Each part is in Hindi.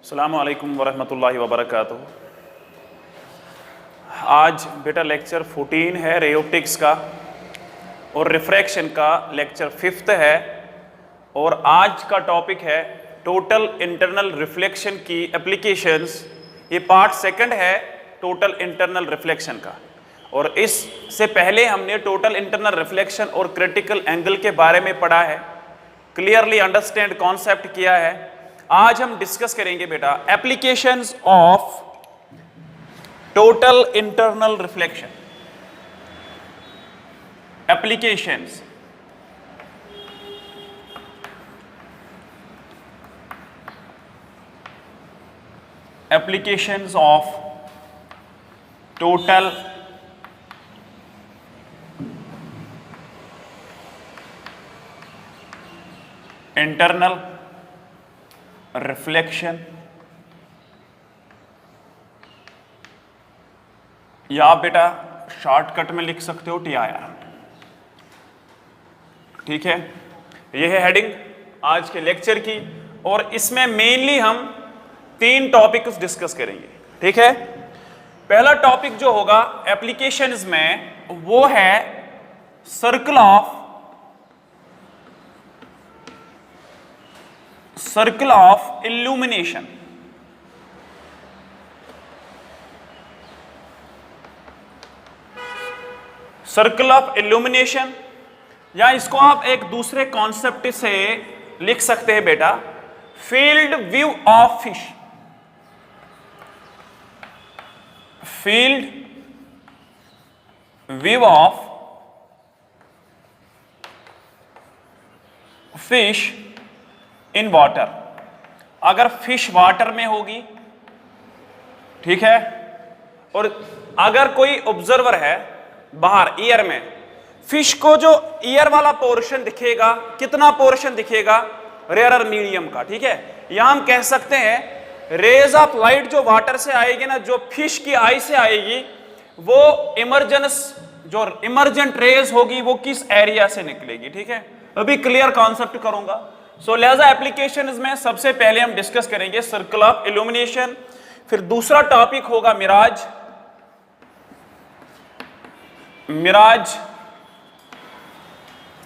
अस्सलामु अलैकुम वरहमतुल्लाहि वबरकातुहू। आज बेटा लेक्चर 14 है रे ऑप्टिक्स का और रिफ्रैक्शन का लेक्चर 5th है और आज का टॉपिक है टोटल इंटरनल रिफ्लेक्शन की एप्लीकेशंस। ये पार्ट 2 है टोटल इंटरनल रिफ्लेक्शन का। और इससे पहले हमने टोटल इंटरनल रिफ्लेक्शन और क्रिटिकल एंगल के बारे में पढ़ा है, क्लियरली अंडरस्टैंड कॉन्सेप्ट किया है। आज हम डिस्कस करेंगे बेटा applications of total internal reflection. Applications applications of total internal reflection, या आप बेटा शॉर्टकट में लिख सकते हो TIR। ठीक है, यह है हेडिंग आज के लेक्चर की और इसमें मेनली हम 3 टॉपिक्स डिस्कस करेंगे। ठीक है, पहला टॉपिक जो होगा एप्लीकेशंस में वो है circle of illumination. Circle of illumination, या इसको आप एक दूसरे कॉन्सेप्ट से लिख सकते हैं बेटा field view of fish. Field view of fish in water. अगर फिश वाटर में होगी, ठीक है, और अगर कोई ऑब्जर्वर है बाहर ईयर में, फिश को जो ईयर वाला पोर्शन दिखेगा, कितना पोर्शन दिखेगा, रेयर मीडियम का। ठीक है, यहां हम कह सकते हैं रेज ऑफ लाइट जो वाटर से आएगी ना, जो फिश की आई से आएगी, वो इमरजेंट रेज होगी, वो किस एरिया से निकलेगी। ठीक है, अभी क्लियर कॉन्सेप्ट करूंगा। सो लिहाजा एप्लीकेशंस में सबसे पहले हम डिस्कस करेंगे सर्कल ऑफ इल्यूमिनेशन, फिर दूसरा टॉपिक होगा मिराज।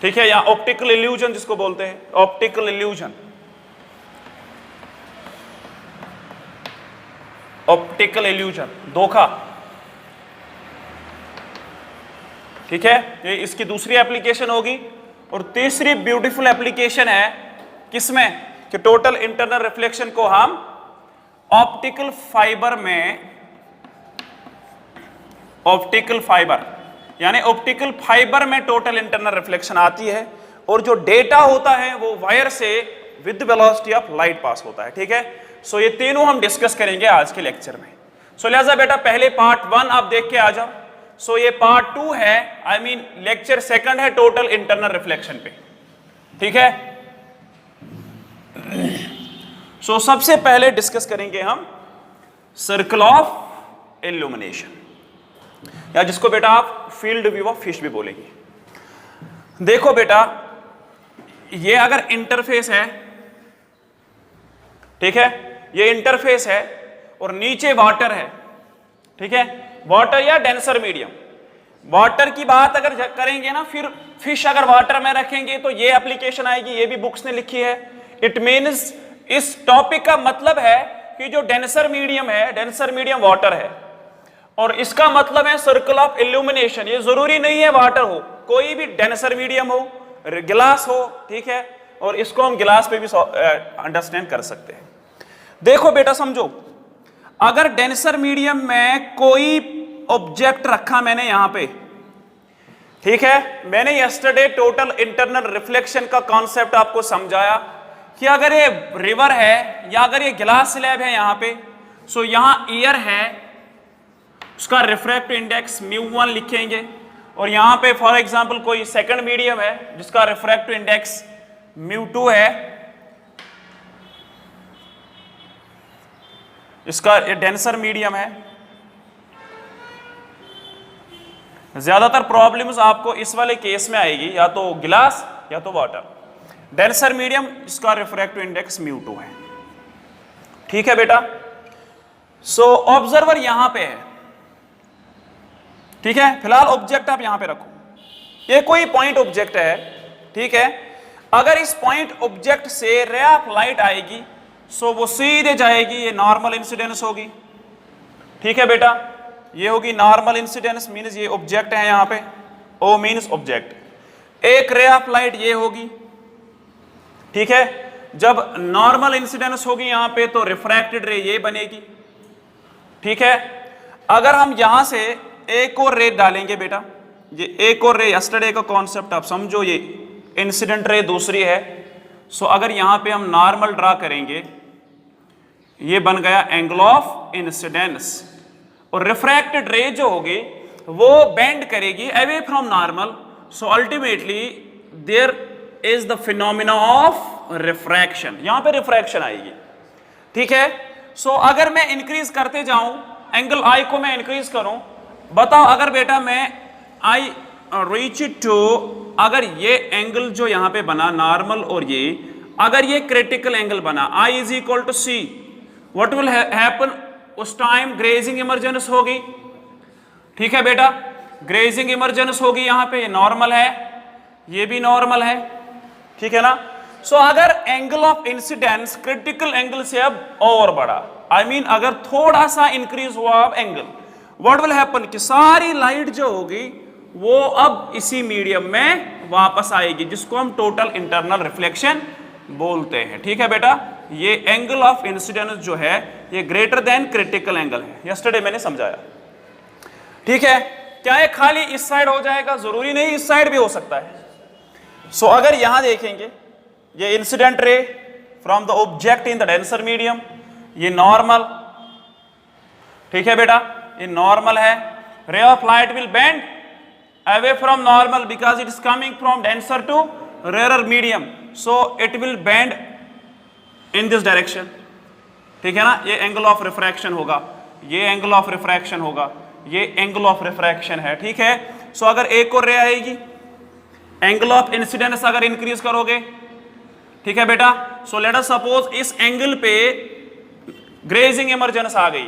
ठीक है, या ऑप्टिकल इल्यूजन जिसको बोलते हैं, ऑप्टिकल इल्यूजन, ऑप्टिकल इल्यूजन, धोखा। ठीक है, ये इसकी दूसरी एप्लीकेशन होगी। और तीसरी ब्यूटीफुल एप्लीकेशन है किसमें कि टोटल इंटरनल रिफ्लेक्शन को हम ऑप्टिकल फाइबर में, ऑप्टिकल फाइबर यानी ऑप्टिकल फाइबर में टोटल इंटरनल रिफ्लेक्शन आती है और जो डेटा होता है वो वायर से with velocity of light pass होता है। ठीक है, सो ये तीनों हम डिस्कस करेंगे आज के लेक्चर में। सो लिहाजा बेटा पहले पार्ट 1 आप देख के आ जाओ। सो ये पार्ट 2 है, लेक्चर 2 है टोटल इंटरनल रिफ्लेक्शन पे। ठीक है, सो सबसे पहले डिस्कस करेंगे हम सर्कल ऑफ इल्यूमिनेशन, या जिसको बेटा आप फील्ड व्यू ऑफ फिश भी बोलेंगे। देखो बेटा, ये अगर इंटरफेस है, ठीक है, ये इंटरफेस है और नीचे वाटर है। ठीक है, वाटर या डेंसर मीडियम। वाटर की बात अगर करेंगे ना, फिर फिश अगर वाटर में रखेंगे तो ये एप्लीकेशन आएगी, ये भी बुक्स ने लिखी है। इट मीन्स इस टॉपिक का मतलब है कि जो डेंसर मीडियम है, डेंसर मीडियम वाटर है, और इसका मतलब है सर्कल ऑफ इल्यूमिनेशन। ये जरूरी नहीं है वाटर हो, कोई भी डेंसर मीडियम हो, गिलास हो। ठीक है, और इसको हम गिलास पे भी अंडरस्टैंड कर सकते हैं। देखो बेटा समझो, अगर डेंसर मीडियम में कोई ऑब्जेक्ट रखा मैंने यहां पे, ठीक है, मैंने यस्टरडे टोटल इंटरनल रिफ्लेक्शन का कॉन्सेप्ट आपको समझाया कि अगर ये रिवर है या अगर ये गिलास स्लैब है यहां पे, सो यहां ईयर है, उसका रिफ्रैक्टिव इंडेक्स μ1 लिखेंगे, और यहां पे फॉर एग्जांपल कोई सेकंड मीडियम है जिसका रिफ्रैक्टिव इंडेक्स μ2 है, इसका डेंसर मीडियम है। ज्यादातर प्रॉब्लम्स आपको इस वाले केस में आएगी, या तो गिलास या तो वाटर। डेंसर मीडियम, इसका रिफ्रैक्टिव इंडेक्स μ2 है। ठीक है बेटा। सो ऑब्जर्वर यहां पे है, ठीक है। फिलहाल ऑब्जेक्ट आप यहां पे रखो, ये कोई पॉइंट ऑब्जेक्ट है, ठीक है। अगर इस पॉइंट ऑब्जेक्ट से रे ऑफ लाइट आएगी सो वो सीधे जाएगी, ये नॉर्मल इंसिडेंस होगी। ठीक है बेटा, ये होगी नॉर्मल इंसिडेंस, मींस ये ऑब्जेक्ट है यहां पे, ओ मींस ऑब्जेक्ट। एक रे ऑफ लाइट ये होगी, ठीक है। जब नॉर्मल इंसिडेंस होगी यहां पे तो रिफ्रैक्टेड रे ये बनेगी, ठीक है। अगर हम यहां से एक और रे डालेंगे बेटा, ये एक और रे, यस्टरडे का कॉन्सेप्ट आप समझो, ये इंसिडेंट रे दूसरी है। सो अगर यहां पे हम नॉर्मल ड्रा करेंगे, ये बन गया एंगल ऑफ इंसिडेंस, और रिफ्रैक्टेड रे जो होगी वो बेंड करेगी away from normal. So ultimately there is the phenomena of refraction, यहां पे रिफ्रैक्शन आएगी, ठीक है। सो अगर मैं इंक्रीज करते जाऊं, एंगल आई को मैं इंक्रीज करूं, बताओ अगर बेटा मैं आई रीच टू, अगर ये एंगल जो यहां पे बना नॉर्मल और ये, अगर ये क्रिटिकल एंगल बना, I is equal to C, what will happen, उस टाइम ग्रेजिंग इमरजेंस होगी। ठीक है बेटा, ग्रेजिंग इमरजेंस होगी, यहां पे ये नॉर्मल है, ये भी नॉर्मल है, ठीक है ना। सो अगर angle of incidence critical angle से अब और बड़ा, आई मीन अगर थोड़ा सा इंक्रीज हुआ अब एंगल, व्हाट विल हैपन कि सारी लाइट जो होगी वो अब इसी मीडियम में वापस आएगी, जिसको हम टोटल इंटरनल रिफ्लेक्शन बोलते हैं। ठीक है बेटा, ये एंगल ऑफ इंसिडेंस जो है ये ग्रेटर देन क्रिटिकल एंगल है, यस्टरडे मैंने समझाया। ठीक है, क्या ये खाली इस साइड हो जाएगा? जरूरी नहीं, इस साइड भी हो सकता है। सो अगर यहां देखेंगे, ये incident ray from the object in the denser medium, ये नॉर्मल, ठीक है बेटा, ये नॉर्मल है। Ray of light will bend away from normal because it is coming from denser to rarer medium, so it will bend in this direction, ठीक है ना। ये एंगल ऑफ रिफ्रैक्शन होगा, ये एंगल ऑफ रिफ्रैक्शन होगा, ये एंगल ऑफ रिफ्रैक्शन है, ठीक है। सो अगर एक और रे आएगी, एंगल ऑफ इंसिडेंस अगर इंक्रीज करोगे, ठीक है बेटा। सो लेट अस सपोज इस एंगल पे ग्रेजिंग इमरजेंस आ गई,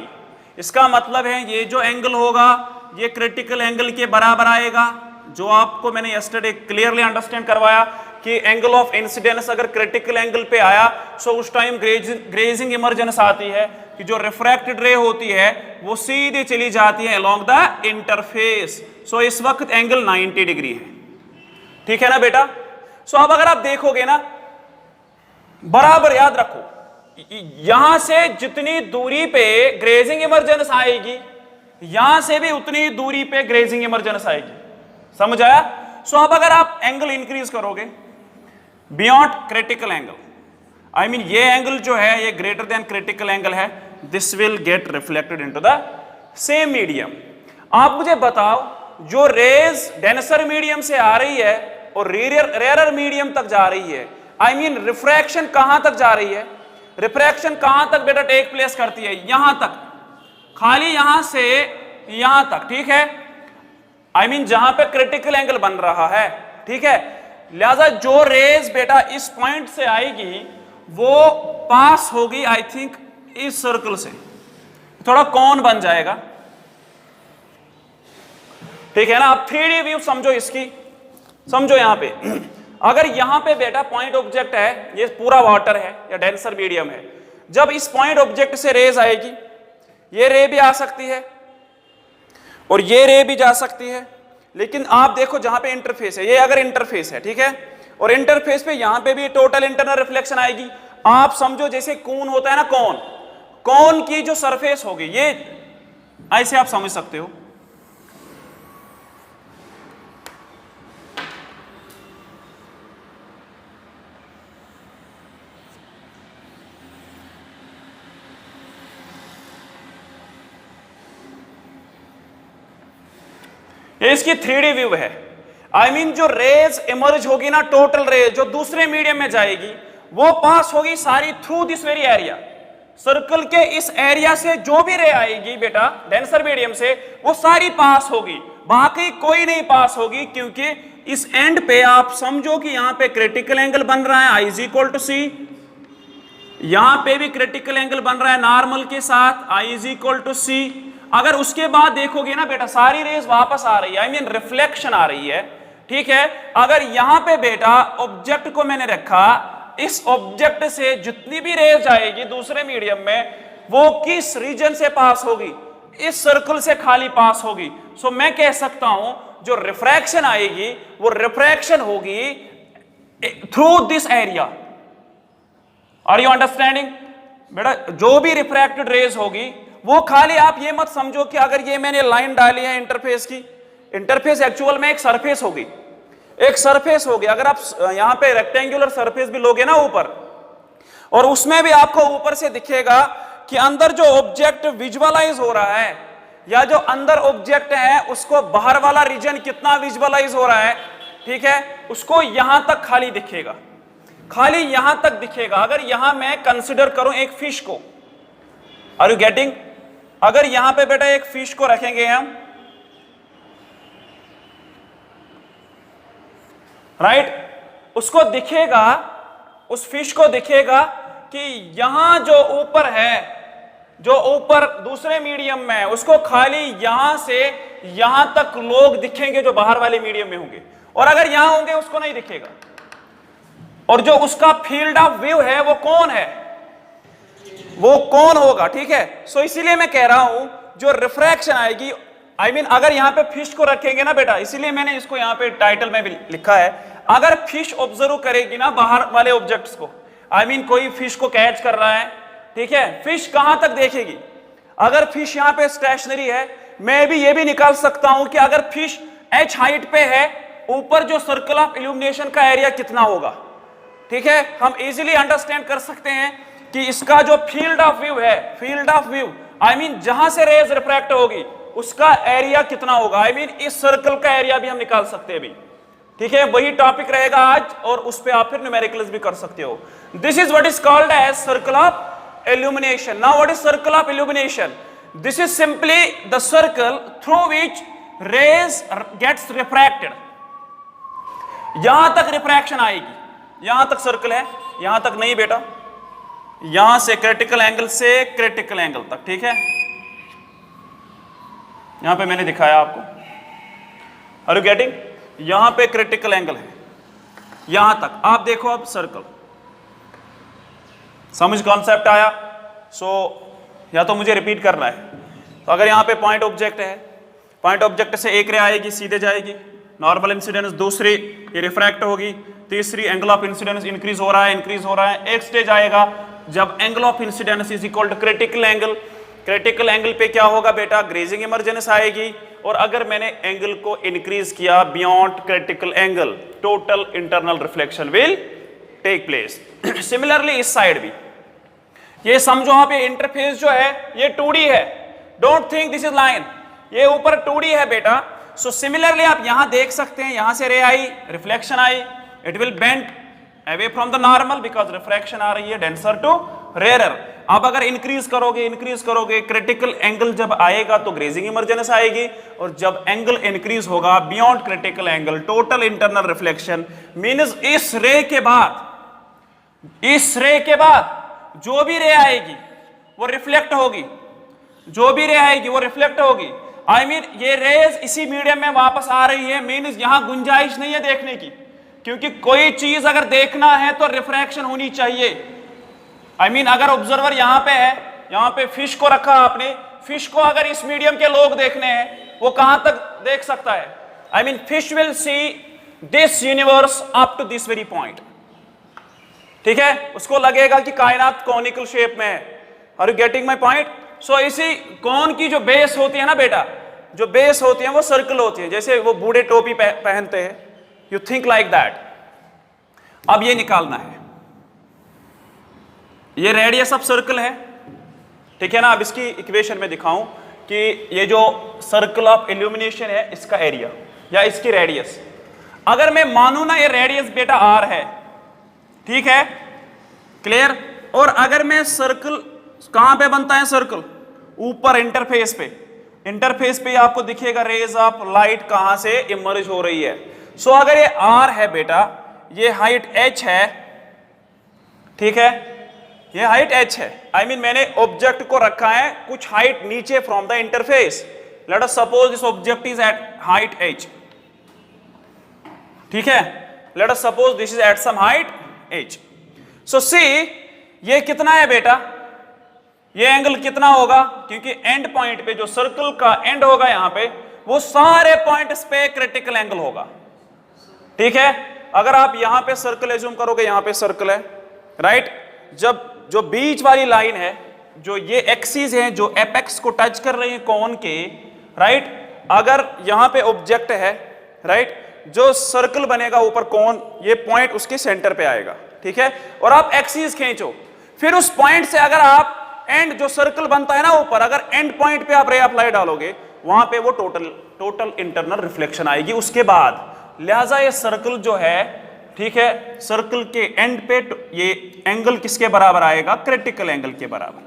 इसका मतलब है ये जो एंगल होगा ये क्रिटिकल एंगल के बराबर आएगा, जो आपको मैंने यस्टरडे क्लियरली अंडरस्टैंड करवाया कि एंगल ऑफ इंसिडेंस अगर क्रिटिकल एंगल पे आया सो उस टाइम ग्रेजिंग इमरजेंस आती है कि जो रिफ्रैक्टेड रे होती है वो सीधे चली जाती है अलोंग द इंटरफेस। सो इस वक्त एंगल 90 डिग्री है, ठीक है ना बेटा। सो अब अगर आप देखोगे ना, बराबर याद रखो, यहां से जितनी दूरी पे ग्रेजिंग इमरजेंस आएगी यहां से भी उतनी दूरी पे ग्रेजिंग इमरजेंस आएगी, समझ आया। सो अब अगर आप एंगल इंक्रीज करोगे beyond critical angle, I mean ये एंगल जो है ये ग्रेटर देन क्रिटिकल एंगल है, this will get reflected into the same medium. आप मुझे बताओ, जो रेज डेंसर मीडियम से आ रही है और रेयरर मीडियम तक जा रही है, आई मीन रिफ्रैक्शन कहां तक जा रही है? रिफ्रैक्शन कहां तक बेटा टेक प्लेस करती है? यहां तक, खाली यहां से यहां तक, ठीक है। आई मीन जहां पे क्रिटिकल एंगल बन रहा है, ठीक है। लिहाजा जो रेज बेटा इस पॉइंट से आएगी वो पास होगी आई थिंक इस सर्कल से, थोड़ा कौन बन जाएगा, ठीक है ना। आप 3D व्यू समझो इसकी, समझो यहां पे अगर यहां पे बेटा पॉइंट ऑब्जेक्ट है, ये पूरा वाटर है या डेंसर मीडियम है, जब इस पॉइंट ऑब्जेक्ट से रेज आएगी, ये रे भी आ सकती है और ये रे भी जा सकती है, लेकिन आप देखो जहां पे इंटरफेस है, ये अगर इंटरफेस है, ठीक है, और इंटरफेस पे यहां पे भी टोटल इंटरनल रिफ्लेक्शन आएगी। आप समझो जैसे कोन होता है ना, कोन की जो सरफेस होगी, ये ऐसे आप समझ सकते हो। ये इसकी 3D व्यू है। आई मीन जो रेज इमर्ज होगी ना, टोटल रेज जो दूसरे मीडियम में जाएगी वो पास होगी सारी through this very area, circle के इस एरिया से जो भी रे आएगी बेटा डेंसर मीडियम से वो सारी पास होगी, बाकी कोई नहीं पास होगी, क्योंकि इस एंड पे आप समझो कि यहां पे क्रिटिकल एंगल बन रहा है I इज इक्वल टू सी, यहां पे भी क्रिटिकल एंगल बन रहा है नॉर्मल के साथ I इज इक्वल टू सी। अगर उसके बाद देखोगे ना बेटा सारी रेज वापस आ रही है, आई मीन रिफ्लेक्शन आ रही है, ठीक है। अगर यहां पे बेटा ऑब्जेक्ट को मैंने रखा, इस ऑब्जेक्ट से जितनी भी रेज आएगी दूसरे मीडियम में वो किस रीजन से पास होगी, इस सर्कल से खाली पास होगी। सो मैं कह सकता हूं जो रिफ्रैक्शन आएगी वो रिफ्रैक्शन होगी through this area. Are you understanding बेटा? जो भी रिफ्रैक्टेड रेज होगी वो खाली, आप ये मत समझो कि अगर ये मैंने लाइन डाली है इंटरफेस की, इंटरफेस एक्चुअल में एक सरफेस होगी, एक सरफेस होगी। अगर आप यहां पे रेक्टेंगुलर सरफेस भी लोगे ना ऊपर, और उसमें भी आपको ऊपर से दिखेगा कि अंदर जो ऑब्जेक्ट विजुअलाइज हो रहा है या जो अंदर ऑब्जेक्ट है उसको बाहर वाला रीजन कितना विजुअलाइज हो रहा है, ठीक है, उसको यहां तक खाली दिखेगा, खाली यहां तक दिखेगा। अगर यहां मैं कंसिडर करूं एक फिश को, आर यू गेटिंग? अगर यहां पे बेटा एक फिश को रखेंगे हम, राइट, उसको दिखेगा, उस फिश को दिखेगा कि यहां जो ऊपर है, जो ऊपर दूसरे मीडियम में है, उसको खाली यहां से यहां तक लोग दिखेंगे जो बाहर वाले मीडियम में होंगे, और अगर यहां होंगे उसको नहीं दिखेगा। और जो उसका फील्ड ऑफ व्यू है वो कौन है, वो कौन होगा, ठीक है। सो इसीलिए मैं कह रहा हूं जो रिफ्रैक्शन आएगी, आई मीन अगर यहां पे फिश को रखेंगे ना बेटा, इसीलिए मैंने इसको यहां पे टाइटल में भी लिखा है, अगर फिश ऑब्जर्व करेगी ना बाहर वाले ऑब्जेक्ट्स को, आई मीन कोई फिश को कैच कर रहा है, ठीक है, फिश कहां तक देखेगी? अगर फिश यहां पे स्टेशनरी है, मैं भी ये भी निकाल सकता हूं कि अगर फिश h हाइट पे है, ऊपर जो सर्कल ऑफ इल्यूमिनेशन का एरिया कितना होगा, ठीक है। हम इजीली अंडरस्टैंड कर सकते हैं कि इसका जो फील्ड ऑफ व्यू है, field of view I mean जहां से रेज रिफ्रैक्ट होगी उसका एरिया कितना होगा, आई मीन इस सर्कल का एरिया भी हम निकाल सकते हैं भी, ठीक है। वही टॉपिक रहेगा आज, और उस पे आप फिर न्यूमेरिकल्स भी कर सकते हो। This is what is called as circle of illumination. Now what is circle of illumination? This is simply the circle through which rays gets refracted. यहां तक रिफ्रैक्शन आएगी, यहां तक सर्कल है, यहां तक नहीं बेटा, यहां से क्रिटिकल एंगल से क्रिटिकल एंगल तक, ठीक है। यहां पे मैंने दिखाया आपको, आर यू गेटिंग? यहां पे क्रिटिकल एंगल है, यहां तक आप देखो। अब सर्कल समझ कॉन्सेप्ट आया? सो या तो मुझे रिपीट करना है, तो अगर यहां पे पॉइंट ऑब्जेक्ट है, पॉइंट ऑब्जेक्ट से एक रे आएगी, सीधे जाएगी, नॉर्मल इंसिडेंस, दूसरी ये रिफ्रैक्ट होगी, तीसरी एंगल ऑफ इंसिडेंस इंक्रीज हो रहा है, इंक्रीज हो रहा है। एक स्टेज आएगा जब angle of incidence is equal to critical angle. Critical angle पे क्या होगा बेटा? ग्रेजिंग इमर्जेंस आएगी, और अगर मैंने एंगल को इंक्रीज किया beyond critical angle, total internal reflection will take place. Similarly इस साइड भी ये समझो, यहाँ पे इंटरफेस जो है ये 2D है, don't think this is line, ये ऊपर 2D है बेटा। सो सिमिलरली आप यहां देख सकते हैं, यहां से ray I, reflection I, it will bend away from the normal because refraction आ रही है डेंसर टू रेयरर। आप अगर इंक्रीज करोगे क्रिटिकल एंगल जब आएगा तो ग्रेजिंग इमर्जेंस आएगी, और जब एंगल इंक्रीज होगा beyond critical angle, total internal reflection means इस रे के बाद जो भी रे आएगी वो रिफ्लेक्ट होगी, जो भी रे आएगी वो रिफ्लेक्ट होगी। आई मीन ये रेज इसी मीडियम में वापस आ रही है, मींस यहां गुंजाइश नहीं है देखने की, क्योंकि कोई चीज अगर देखना है तो रिफ्रैक्शन होनी चाहिए। आई मीन अगर ऑब्जर्वर यहां पे है, यहां पे फिश को रखा आपने, फिश को अगर इस मीडियम के लोग देखने हैं वो कहां तक देख सकता है? I mean fish will see this universe up to this very point, ठीक है। उसको लगेगा कि कायनात कॉनिकल शेप में है। Are you getting my point? So इसी कॉन की जो बेस होती है ना बेटा, जो बेस होती है वो सर्कल होती है, जैसे वो बूढ़े टोपी पहनते हैं, यू थिंक लाइक दैट। अब ये निकालना है, ये रेडियस ऑफ सर्कल है, ठीक है ना। अब इसकी इक्वेशन में दिखाऊं कि ये जो सर्कल ऑफ इल्यूमिनेशन है इसका एरिया या इसकी रेडियस, अगर मैं मानूं ना ये रेडियस बेटा आर है, ठीक है, क्लियर। और अगर मैं सर्कल, कहां पे बनता है सर्कल? ऊपर इंटरफेस पे, इंटरफेस पे आपको दिखेगा रेज ऑफ लाइट कहां से इमर्ज हो रही है। सो अगर ये r है बेटा, ये हाइट h है, ठीक है, ये हाइट h है, आई मीन मैंने ऑब्जेक्ट को रखा है कुछ हाइट नीचे from the interface. Let us suppose this object is at height h, ठीक है, let us suppose this is at some height h। So see ये कितना है बेटा, ये एंगल कितना होगा, क्योंकि एंड पॉइंट पे जो सर्कल का एंड होगा यहां पे, वो सारे पॉइंट्स पे क्रिटिकल एंगल होगा, ठीक है। अगर आप यहां पे सर्कल एज्यूम करोगे, यहां पे सर्कल है, राइट, जब जो बीच वाली लाइन है, जो ये एक्सिस है जो एपेक्स को टच कर रही है कोन के, राइट, अगर यहां पे ऑब्जेक्ट है, राइट, जो सर्कल बनेगा ऊपर कोन, ये पॉइंट उसके सेंटर पे आएगा, ठीक है, और आप एक्सिस खींचो, फिर उस पॉइंट से अगर आप एंड जो सर्कल बनता है ना ऊपर, अगर एंड पॉइंट पे आप रे ऑफ लाइट डालोगे, वहां पे वो टोटल इंटरनल रिफ्लेक्शन आएगी उसके बाद। लिहाजा ये सर्कल जो है, ठीक है, सर्कल के एंड पे ये एंगल किसके बराबर आएगा, क्रिटिकल एंगल के बराबर,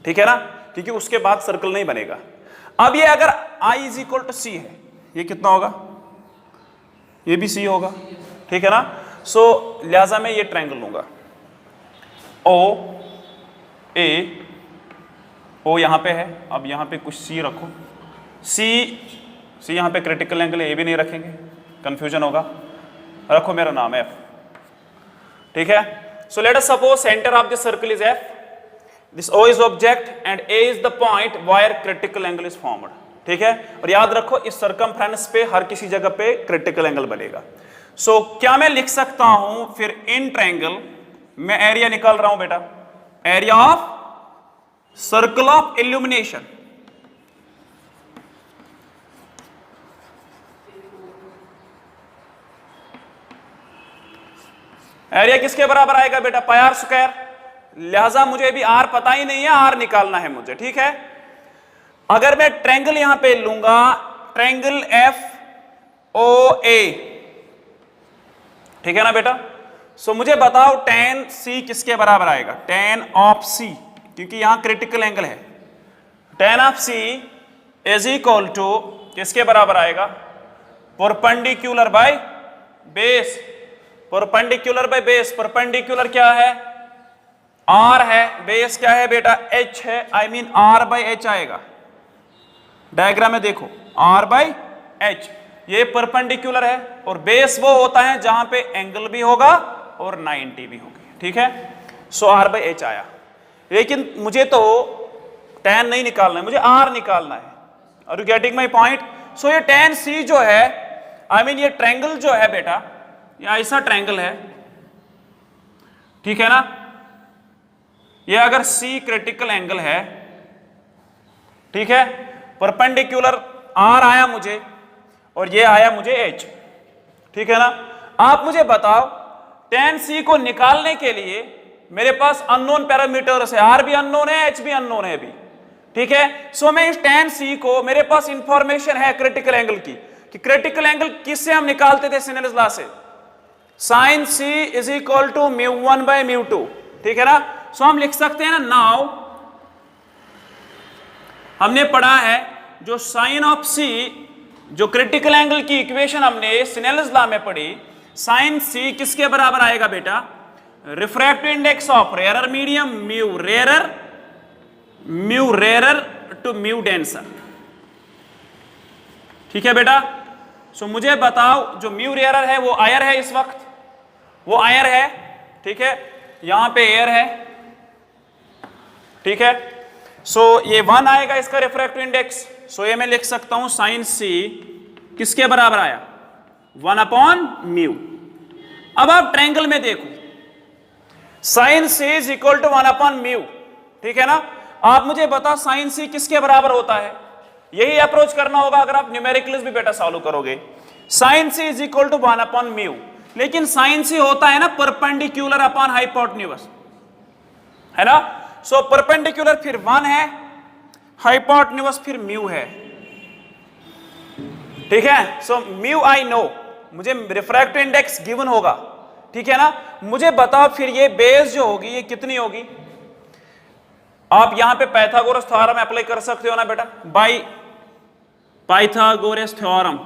ठीक है ना, क्योंकि उसके बाद सर्कल नहीं बनेगा। अब ये अगर I is equal to C है, ये कितना होगा, ये भी C होगा, ठीक है ना। सो लिहाजा मैं ये ट्रायंगल लूंगा O A, O यहां पे है, अब यहां पे कुछ C रखो, C यहां पे क्रिटिकल एंगल है, ये भी नहीं रखेंगे, कंफ्यूजन होगा, रखो मेरा नाम F, ठीक है। So let us suppose centre of the circle is F, this O is object and A is the point wire critical angle is formed, ठीक है। और याद रखो इस सर्कमफ्रेंस पे हर किसी जगह पे क्रिटिकल एंगल बनेगा। सो क्या मैं लिख सकता हूं फिर इन ट्रायंगल, मैं एरिया निकाल रहा हूं बेटा, area of circle of illumination, area किसके बराबर आएगा बेटा, पाई आर स्क्वायर। लिहाजा मुझे भी आर पता ही नहीं है, आर निकालना है मुझे, ठीक है। अगर मैं ट्रायंगल यहां पे लूंगा, ट्रायंगल FOA, ठीक है ना बेटा। सो मुझे बताओ tan C किसके बराबर आएगा, tan ऑफ C, क्योंकि यहां क्रिटिकल एंगल है, tan of C is equal to किसके बराबर आएगा, perpendicular by base, perpendicular by base, perpendicular क्या है, R है, बेस क्या है बेटा, H है, I mean R by H आएगा। डायग्राम में देखो R बाय H, ये परपेंडिकुलर है, और बेस वो होता है जहां पे एंगल भी होगा और 90 भी होगी, ठीक है। सो R बाय H आया, लेकिन मुझे तो tan नहीं निकालना है, मुझे R निकालना है। Are you getting my point. So ये tan C जो है, आई मीन ये ट्रायंगल जो है बेटा, ये ऐसा ट्रायंगल है, ठीक है ना, ये अगर C क्रिटिकल एंगल है, ठीक है, परपेंडिकुलर R आया मुझे और ये आया मुझे H, ठीक है ना। आप मुझे बताओ tan C को निकालने के लिए मेरे पास अननोन पैरामीटर्स है, R भी अननोन है, H भी अननोन है अभी, ठीक है। सो मैं इस tan C को, मेरे पास इंफॉर्मेशन है क्रिटिकल एंगल की, कि क्रिटिकल एंगल किससे हम निकालते थे, सिनेल्स लॉ से, sin C is equal to μ1 by μ2, ठीक है ना। सो हम लिख सकते हैं ना, नाउ हमने पढ़ा है जो sin ऑफ C, जो क्रिटिकल एंगल की इक्वेशन हमने सिनेल्स लॉ में पढ़ी, sin C किसके बराबर आएगा बेटा, refractive index of rarer medium mu rarer to mu denser, ठीक है बेटा। सो मुझे बताओ जो म्यू रेयरर है वो आयर है, इस वक्त वो आयर है, ठीक है, यहां पे एयर है, ठीक है। सो ये 1 आएगा इसका रिफ्रैक्टिव इंडेक्स। सो ये मैं लिख सकता हूं sin C किसके बराबर आया, 1/μ। अब आप ट्रायंगल में देखो, sin C is equal to 1/μ, ठीक है ना। आप मुझे बता sin C किसके बराबर होता है, यही अप्रोच करना होगा अगर आप न्यूमेरिकल्स भी बेटा सॉल्व करोगे। sin C is equal to 1/μ, लेकिन sin C होता है ना परपेंडिकुलर अपॉन हाइपोटेन्यूज, है ना। सो परपेंडिकुलर फिर 1 है, हाइपोटेन्यूज फिर म्यू है, ठीक है। सो म्यू आई नो, मुझे रिफ्रैक्टिव इंडेक्स गिवन होगा, ठीक है ना। मुझे बताओ फिर ये बेस जो होगी ये कितनी होगी, आप यहां पे पाइथागोरस थ्योरम अप्लाई कर सकते हो ना बेटा, बाय पाइथागोरस थ्योरम,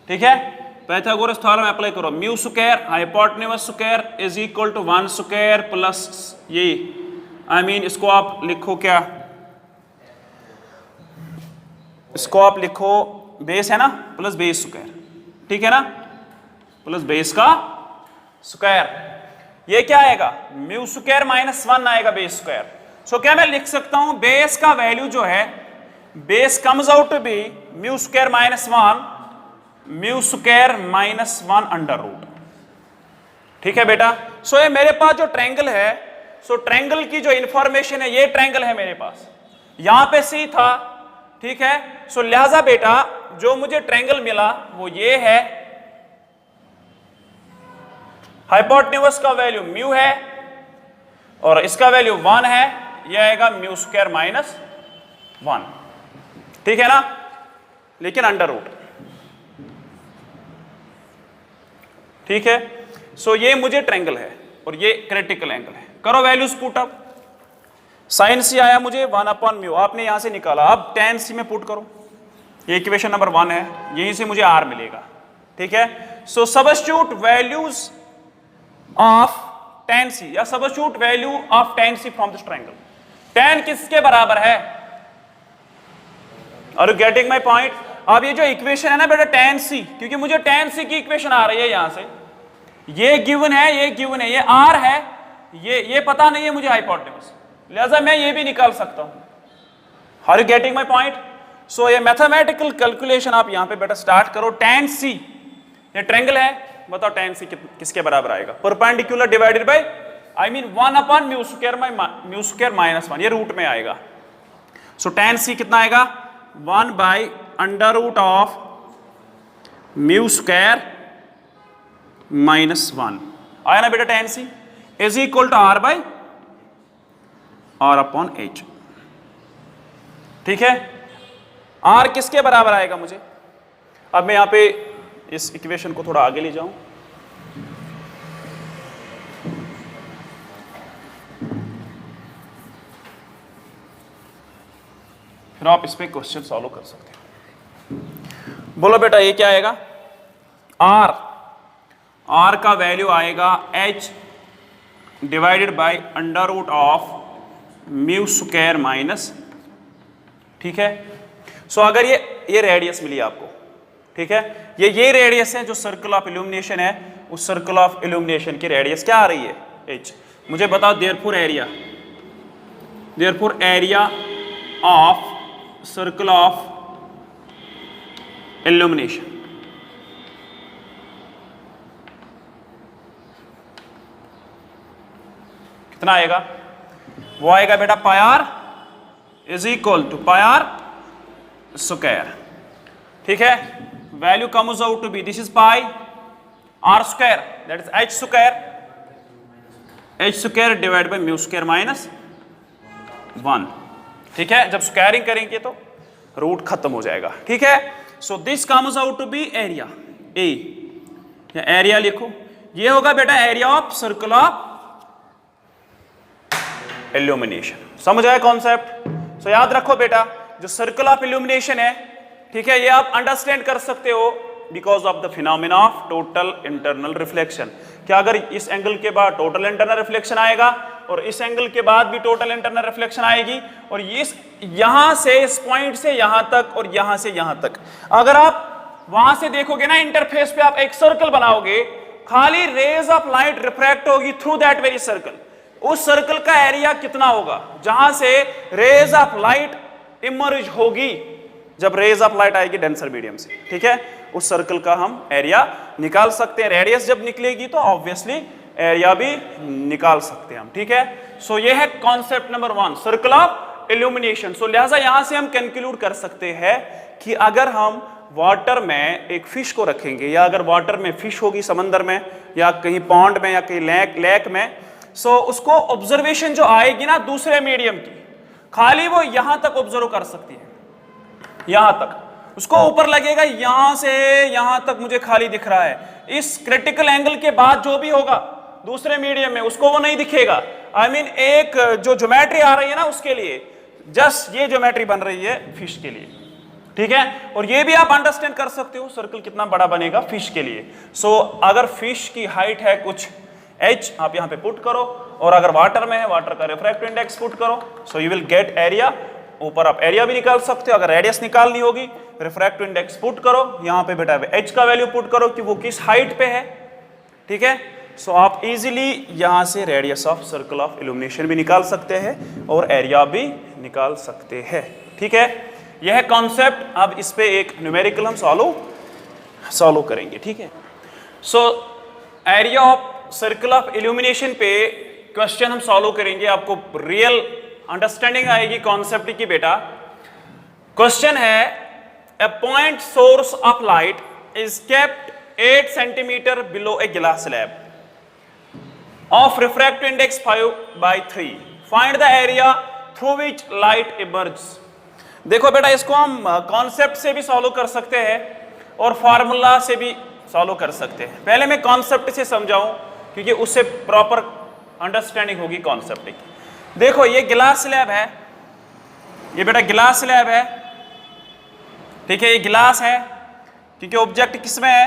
ठीक है, पाइथागोरस थ्योरम अप्लाई करो, mu square hypotenuse square is equal to 1 square plus ये इसको आप लिखो क्या, इसको आप लिखो बेस है ना प्लस बेस स्क्वायर, ठीक है ना, प्लस बेस का स्क्वायर, ये क्या आएगा म्यू स्क्वायर माइनस 1 आएगा बेस स्क्वायर। सो क्या मैं लिख सकता हूं बेस का वैल्यू जो है, base comes out to be mu square minus 1, mu square minus 1 under root, ठीक है बेटा। सो ये मेरे पास जो ट्रायंगल है, सो ट्रायंगल की जो इंफॉर्मेशन है, ये ट्रायंगल है मेरे पास, यहां पे सी था, ठीक है। सो लिहाजा बेटा जो मुझे ट्रायंगल मिला वो ये है, हाइपोटेन्यूज का वैल्यू म्यू है और इसका वैल्यू 1 है, ये आएगा म्यू स्क्वायर माइनस 1, ठीक है ना, लेकिन अंडर रूट, ठीक है। सो ये मुझे ट्रायंगल है और ये क्रिटिकल एंगल है। करो वैल्यूज पुट अप, साइन सी आया मुझे 1 अपॉन म्यू, आपने यहां से निकाला, अब tan सी में पुट करो, ये इक्वेशन नंबर 1 है, यहीं से मुझे r मिलेगा, ठीक है। So substitute values of tan C या substitute value of tan C from this triangle, tan किसके बराबर है, are you getting my point. अब ये जो इक्वेशन है ना बेटा tan सी, क्योंकि मुझे tan सी की इक्वेशन आ रही है यहां से, ये गिवन है, ये गिवन है, ये r है, ये पता नहीं है मुझे हाइपोटेन्यूज, लिहाजा मैं ये भी निकाल सकता हूं। Are you getting my point. So ये मैथमेटिकल कैलकुलेशन आप यहां पे बेटा स्टार्ट करो। tan सी ये ट्रायंगल है, बताओ tan सी किसके बराबर आएगा, perpendicular divided by 1 upon mu square minus 1, ये रूट में आएगा। सो tan सी कितना आएगा 1 by under root of mu square minus 1 आया ना बेटा, tan C is equal to r by r upon h, ठीक है। r किसके बराबर आएगा मुझे, अब मैं यहां पे इस इक्वेशन को थोड़ा आगे ले जाऊं, फिर आप इस पे क्वेश्चन सॉल्व कर सकते हो। बोलो बेटा ये क्या आएगा, r का वैल्यू आएगा h divided by under root of mu square minus, ठीक है। सो अगर ये रेडियस मिली आपको, ठीक है, ये रेडियस है जो सर्कल ऑफ इल्यूमिनेशन है, उस सर्कल ऑफ इल्यूमिनेशन की रेडियस क्या आ रही है h, मुझे बताओ therefore area of circle of illumination, कितना आएगा, वो आएगा बेटा pi r is equal to pi r square, ठीक है। Value comes out to be, this is pi r square that is h square divide by mu square minus 1, ठीक है। जब स्क्वायरिंग करेंगे तो रूट खत्म हो जाएगा, ठीक है। So this comes out to be area A, या एरिया लिखो, ये होगा बेटा area of circle of illumination. समझ आया कॉन्सेप्ट। सो याद रखो बेटा जो सर्कल ऑफ इल्यूमिनेशन है, ठीक है, ये आप अंडरस्टैंड कर सकते हो because of the phenomena of total internal reflection. क्या अगर इस एंगल के बाद टोटल इंटरनल रिफ्लेक्शन आएगा और इस एंगल के बाद भी टोटल इंटरनल रिफ्लेक्शन आएगी, और इस यहां से इस पॉइंट से यहां तक और यहां से यहां तक, अगर आप वहां से देखोगे ना इंटरफेस पे, आप एक सर्कल बनाओगे, खाली रेज ऑफ लाइट रिफ्रैक्ट होगी थ्रू दैट वेरी सर्कल, उस सर्कल का एरिया कितना होगा जहां से रेज ऑफ लाइट इमर्ज होगी, जब रेज ऑफ लाइट आएगी डेंसर मीडियम से, ठीक है, उस सर्कल का हम एरिया निकाल सकते हैं। रेडियस जब निकलेगी तो ऑब्वियसली एरिया भी निकाल सकते हैं हम, ठीक है। सो ये है concept number 1, circle of illumination. So लिहाजा यहां से हम कंक्लूड कर सकते हैं कि अगर हम वाटर में एक फिश को रखेंगे, या अगर वाटर में फिश होगी समंदर में या कहीं पॉन्ड में या कहीं लेक में, सो उसको ऑब्जर्वेशन जो आएगी ना दूसरे मीडियम की, खाली वो यहां तक ऑब्जर्व कर सकती है, यहां तक, उसको ऊपर लगेगा यहां से यहां तक मुझे खाली दिख रहा है, इस क्रिटिकल एंगल के बाद जो भी होगा दूसरे मीडियम में, उसको वो नहीं दिखेगा। आई मीन एक जो ज्योमेट्री आ रही है ना उसके लिए, जस्ट ये ज्योमेट्री बन रही है फिश के लिए, ठीक है। और ये भी आप अंडरस्टैंड कर सकते हो सर्कल कितना बड़ा बनेगा फिश के लिए। सो अगर फिश की हाइट है कुछ h, आप यहां पे पुट करो, और अगर वाटर में है वाटर का रिफ्रैक्टिव इंडेक्स पुट करो, so you will get area. ऊपर आप एरिया भी निकाल सकते हो, अगर रेडियस निकालनी होगी रिफ्रैक्टिव इंडेक्स पुट करो, यहां पे बेटा h का वैल्यू पुट करो कि वो किस हाइट पे है, ठीक है। सो आप इजीली यहां से radius of circle of illumination भी निकाल सकते हैं और एरिया भी निकाल सकते हैं, ठीक है। यह है कॉन्सेप्ट। अब इस पे एक न्यूमेरिकल हम सॉल्व करेंगे, ठीक है। So area of circle of illumination पे क्वेश्चन हम सॉल्व करेंगे, आपको रियल अंडरस्टैंडिंग आएगी कॉन्सेप्ट की बेटा। क्वेश्चन है a point source of light is kept 8 centimetre below a glass slab of refractive index 5/3, find the area through which light emerges. देखो बेटा इसको हम कॉन्सेप्ट से भी सॉल्व कर सकते हैं और फार्मूला से भी सॉल्व कर सकते हैं। पहले मैं कॉन्सेप्ट से समझाऊं क्योंकि उससे प्रॉपर अंडरस्टैंडिंग होगी कॉन्सेप्ट की। देखो ये ग्लास स्लैब है, ये बेटा ग्लास स्लैब है, ठीक है। ये ग्लास है क्योंकि ऑब्जेक्ट किसमें है,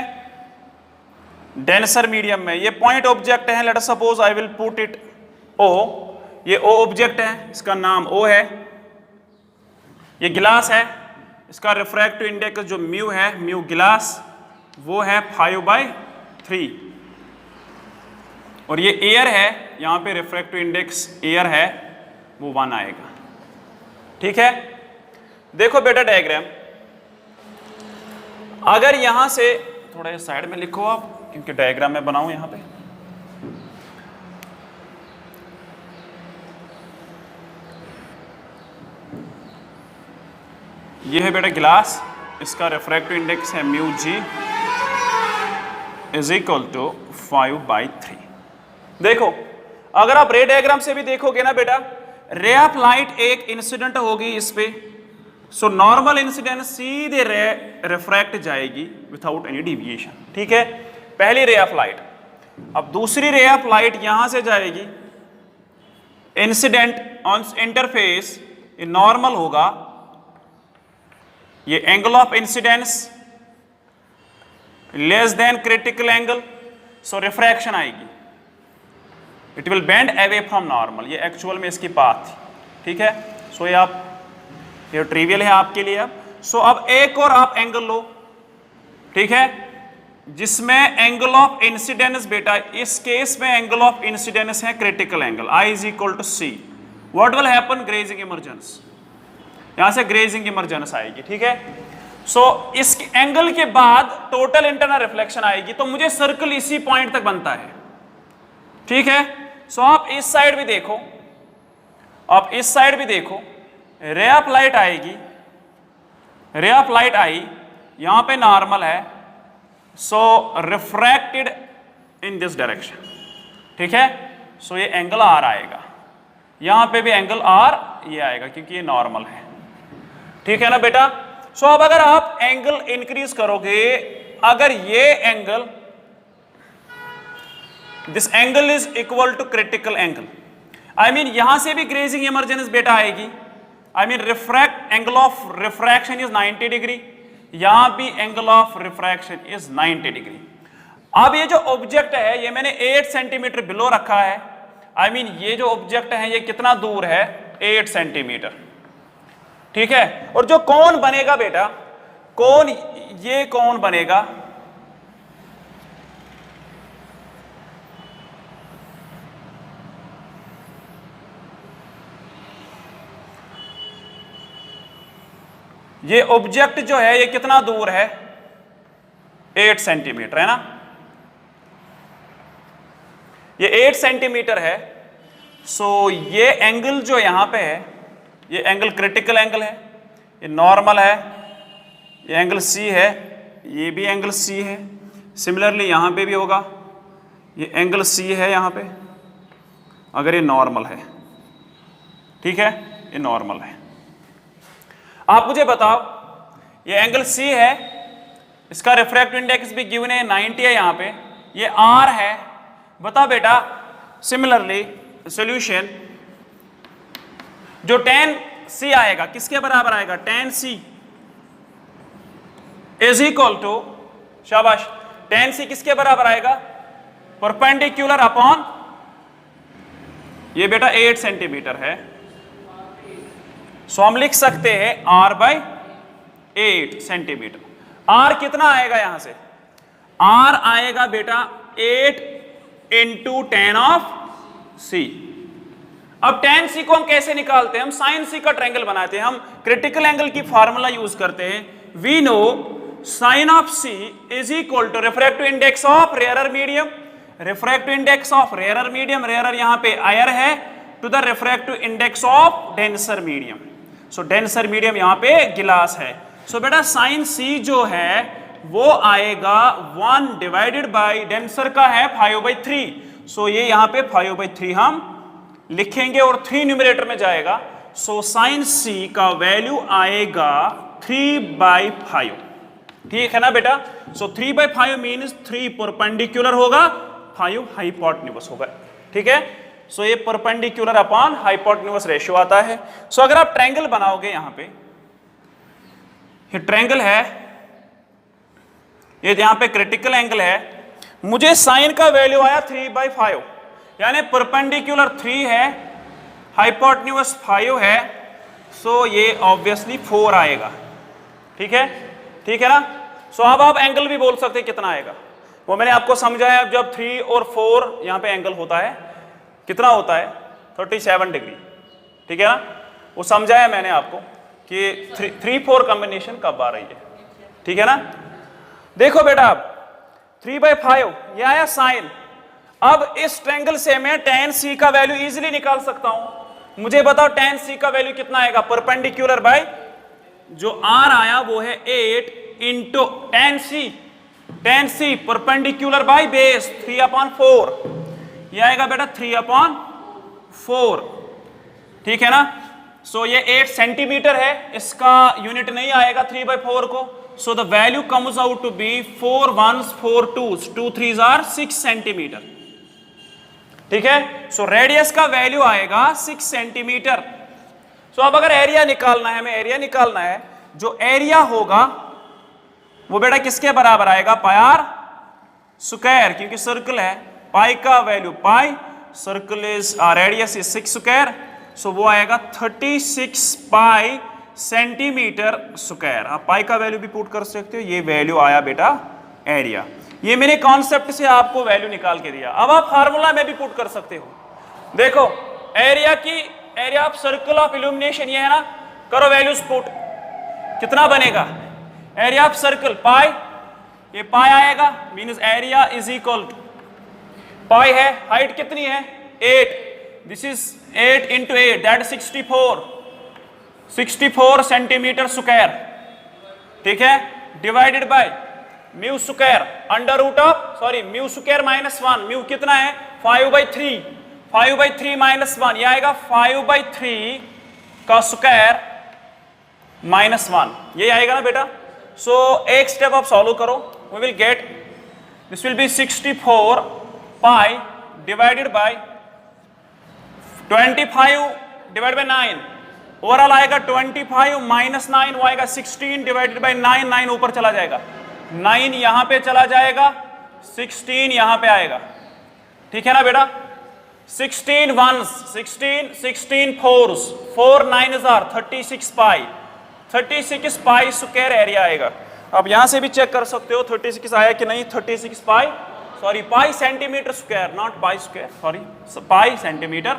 डेंसर मीडियम में। ये पॉइंट ऑब्जेक्ट है, let us suppose I will put it O, ये O ऑब्जेक्ट है, इसका नाम O है। ये गिलास है, इसका रिफ्रैक्टिव इंडेक्स जो म्यू है, म्यू गिलास, वो है 5/3। और ये एयर है, यहाँ पे रिफ्रैक्टिव इंडेक्स एयर है, वो 1 आएगा, ठीक है। देखो बेटा डायग्राम, अगर यहां से थोड़ा साइड में लिखो आप क्योंकि डायग्राम में बनाऊं यहां पे। ये है बेटा गिलास, इसका रिफ्रैक्टिव इंडेक्स है mu G is equal to 5/3। देखो अगर आप रे डायग्राम से भी देखोगे ना बेटा, रे ऑफ लाइट एक इंसिडेंट होगी इस पे, सो नॉर्मल इंसिडेंट सीधे रे रिफ्रैक्ट जाएगी विदाउट एनी डिविएशन, ठीक है। पहली रे ऑफ लाइट, अब दूसरी रे ऑफ लाइट यहां से जाएगी, इंसिडेंट ऑन इंटरफेस ये नॉर्मल होगा, ये angle of incidence less than critical angle, so refraction आएगी, it will bend away from normal. ये एक्चुअल में इसकी पाथ थी, ठीक है। सो ये ट्रिवियल है आपके लिए। अब सो अब एक और आप एंगल लो, ठीक है, जिसमें एंगल ऑफ इंसिडेंस बेटा, इस केस में एंगल ऑफ इंसिडेंस है critical angle, I is equal to C। What will happen, grazing emergence, यहां से ग्रेजिंग इमर्जेंस आएगी, ठीक है। सो इस एंगल के बाद टोटल इंटरनल रिफ्लेक्शन आएगी, तो मुझे सर्कल इसी पॉइंट तक बनता है, ठीक है। सो आप इस साइड भी देखो, आप इस साइड भी देखो, रे ऑफ लाइट आएगी, रे ऑफ लाइट आई, यहां पे नॉर्मल है, सो रिफ्रैक्टेड इन दिस डायरेक्शन, ठीक है। सो ये एंगल R आएगा, यहां पे भी एंगल R ये आएगा क्योंकि ये नॉर्मल है, ठीक है ना बेटा। सो अब अगर आप एंगल इंक्रीज करोगे, अगर ये angle, this angle is equal to critical angle, I mean यहां से भी ग्रेजिंग इमर्जेंस बेटा आएगी, I mean angle of refraction is 90 degree, यहां भी angle of refraction is 90 degree. अब ये जो ऑब्जेक्ट है ये मैंने 8 सेंटीमीटर बिलो रखा है, आई मीन ये जो ऑब्जेक्ट है ये कितना दूर है, 8 सेंटीमीटर, ठीक है। और जो कोण बनेगा बेटा, कोण, ये कोण बनेगा, ये ऑब्जेक्ट जो है ये कितना दूर है, 8 सेंटीमीटर है ना, ये 8 सेंटीमीटर है। सो ये एंगल जो यहां पे है, ये एंगल क्रिटिकल एंगल है, ये नॉर्मल है, ये एंगल C है, ये भी एंगल C है, सिमिलरली यहां पे भी होगा, ये एंगल C है यहां पे, अगर ये नॉर्मल है, ठीक है, ये नॉर्मल है। आप मुझे बताओ, ये एंगल C है, इसका रिफ्रैक्टिव इंडेक्स भी गिवन है 90 है, यहां पे ये R है, बता बेटा, सिमिलरली सॉल्यूशन जो tan c आएगा किसके बराबर आएगा, tan c is equal to, शाबाश, tan c किसके बराबर आएगा, परपेंडिकुलर अपॉन, ये बेटा 8 सेंटीमीटर है, सो हम लिख सकते हैं r बाई 8 सेंटीमीटर। r कितना आएगा यहां से, r आएगा बेटा 8 इंटू टेन ऑफ c। अब tan c को हम कैसे निकालते हैं, हम sin c का ट्रायंगल बनाते हैं, हम क्रिटिकल एंगल की फार्मूला यूज करते हैं। We know sin of c is equal to refractive index of rarer medium, refractive index of rarer medium, rarer यहां पे आयर है, to the refractive index of denser medium. So denser medium यहां पे गिलास है। सो बेटा sin c जो है वो आएगा 1 डिवाइडेड बाई डेंसर का है 5/3, सो ये यहां पे 5/3 हम लिखेंगे और 3 न्यूमरेटर में जाएगा। सो sin c का वैल्यू आएगा 3/5, ठीक है ना बेटा। सो 3/5 मीन्स 3 परपेंडिकुलर होगा, 5 हाइपोटेन्यूज होगा, ठीक है। सो ये परपेंडिकुलर अपॉन हाइपोटेन्यूज रेशियो आता है। सो अगर आप ट्रायंगल बनाओगे, यहां पे ये ट्रायंगल है, ये यहां पे क्रिटिकल एंगल है, मुझे साइन का वैल्यू आया 3/5, यानी परपेंडिकुलर 3 है, हाइपोटेन्यूज 5 है, सो ये ऑब्वियसली 4 आएगा, ठीक है, ठीक है ना। सो अब आप एंगल भी बोल सकते हैं कितना आएगा, वो मैंने आपको समझाया। जब 3 और 4 यहां पे एंगल होता है कितना होता है, 37 डिग्री, ठीक है ना, वो समझाया मैंने आपको कि 3-4 कॉम्बिनेशन कब आ रही है, ठीक है ना। देखो बेटा, अब 3/5 ये आया साइन। अब इस ट्रायंगल से मैं tan c का वैल्यू इजीली निकाल सकता हूं। मुझे बताओ tan c का वैल्यू कितना आएगा, परपेंडिकुलर बाय जो r आया वो है 8 into tan c perpendicular by base 3/4, ये आएगा बेटा 3/4, ठीक है ना। सो ये 8 सेंटीमीटर है, इसका यूनिट नहीं आएगा 3/4 को। So the value comes out to be 4 1s 4 2s 2 3s are 6 centimetre, ठीक है। सो रेडियस का वैल्यू आएगा 6 सेंटीमीटर। सो अब अगर एरिया निकालना है, हमें एरिया निकालना है, जो एरिया होगा वो बेटा किसके बराबर आएगा, पाई आर स्क्वायर, क्योंकि सर्कल है, पाई का value pi, circle is radius is 6 square, so वो आएगा 36 पाई सेंटीमीटर स्क्वायर। आप पाई का वैल्यू भी पुट कर सकते हो, ये वैल्यू आया बेटा एरिया। ये मैंने कॉन्सेप्ट से आपको वैल्यू निकाल के दिया, अब आप फार्मूला में भी पुट कर सकते हो। देखो एरिया की, area of circle of illumination ये है ना, करो वैल्यूज पुट, कितना बनेगा, एरिया ऑफ सर्कल पाई, ये पाई आएगा, means area is equal to pi है, हाइट कितनी है 8, this is 8 into 8 that 64 centimetre square, ठीक है, divided by mu square under root of, sorry mu square -1, mu कितना है 5/3, 5/3 -1, ये आएगा 5/3 का स्क्वायर -1, ये आएगा ना बेटा। सो एक स्टेप आप सॉल्व करो, we will get this will be 64 pi divided by 25 divide by 9, overall आएगा 25 -9, वो आएगा 16 डिवाइडेड बाय 9, 9 ऊपर चला जाएगा, 9 यहां पे चला जाएगा, 16 यहां पे आएगा, ठीक है ना बेटा। 16 1s 16, 16 4s, 4 9s are 36 pi, 36 pi square area आएगा। अब यहां से भी चेक कर सकते हो 36 आया कि नहीं, 36 pi, sorry pi centimetre square, not pi square, sorry pi centimetre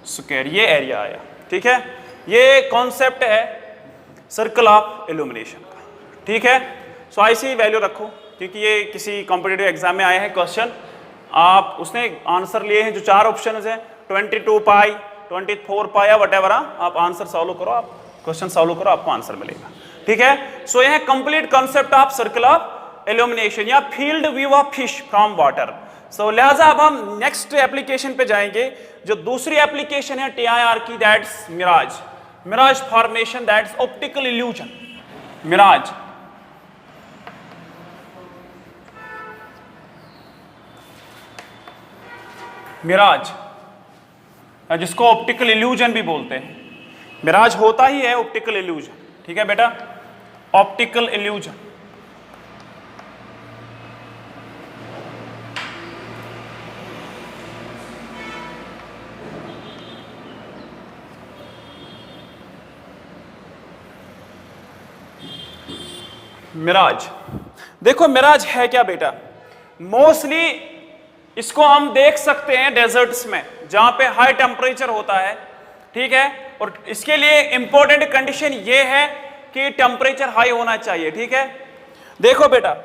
square, ये एरिया आया, ठीक है। ये कॉन्सेप्ट है सर्कल ऑफ इल्यूमिनेशन का, ठीक है। सो ऐसी वैल्यू रखो, क्योंकि ये किसी कॉम्पिटिटिव एग्जाम में आए हैं क्वेश्चन, आप उसने आंसर लिए हैं जो 4 ऑप्शन हैं, 22 पाई, 24 पाई या वटेवर, आप आंसर सॉल्व करो, आप क्वेश्चन सॉल्व करो, आपको आंसर मिलेगा, ठीक है। सो यह है complete concept of circle of illumination या field view of fish from water. So लिहाजा अब हम नेक्स्ट एप्लीकेशन पे जाएंगे, जो दूसरी एप्लीकेशन है TIR की, that's mirage, mirage formation, that's optical illusion, mirage. Mirage, जिसको ऑप्टिकल इल्यूजन भी बोलते हैं। मिराज होता ही है ऑप्टिकल इल्यूजन, ठीक है बेटा, ऑप्टिकल इल्यूजन। मिराज, देखो मिराज है क्या बेटा, मोस्टली इसको हम देख सकते हैं डेजर्ट्स में जहां पे हाई टेम्परेचर होता है, ठीक है, और इसके लिए इंपॉर्टेंट कंडीशन ये है कि टेम्परेचर हाई होना चाहिए, ठीक है। देखो बेटा,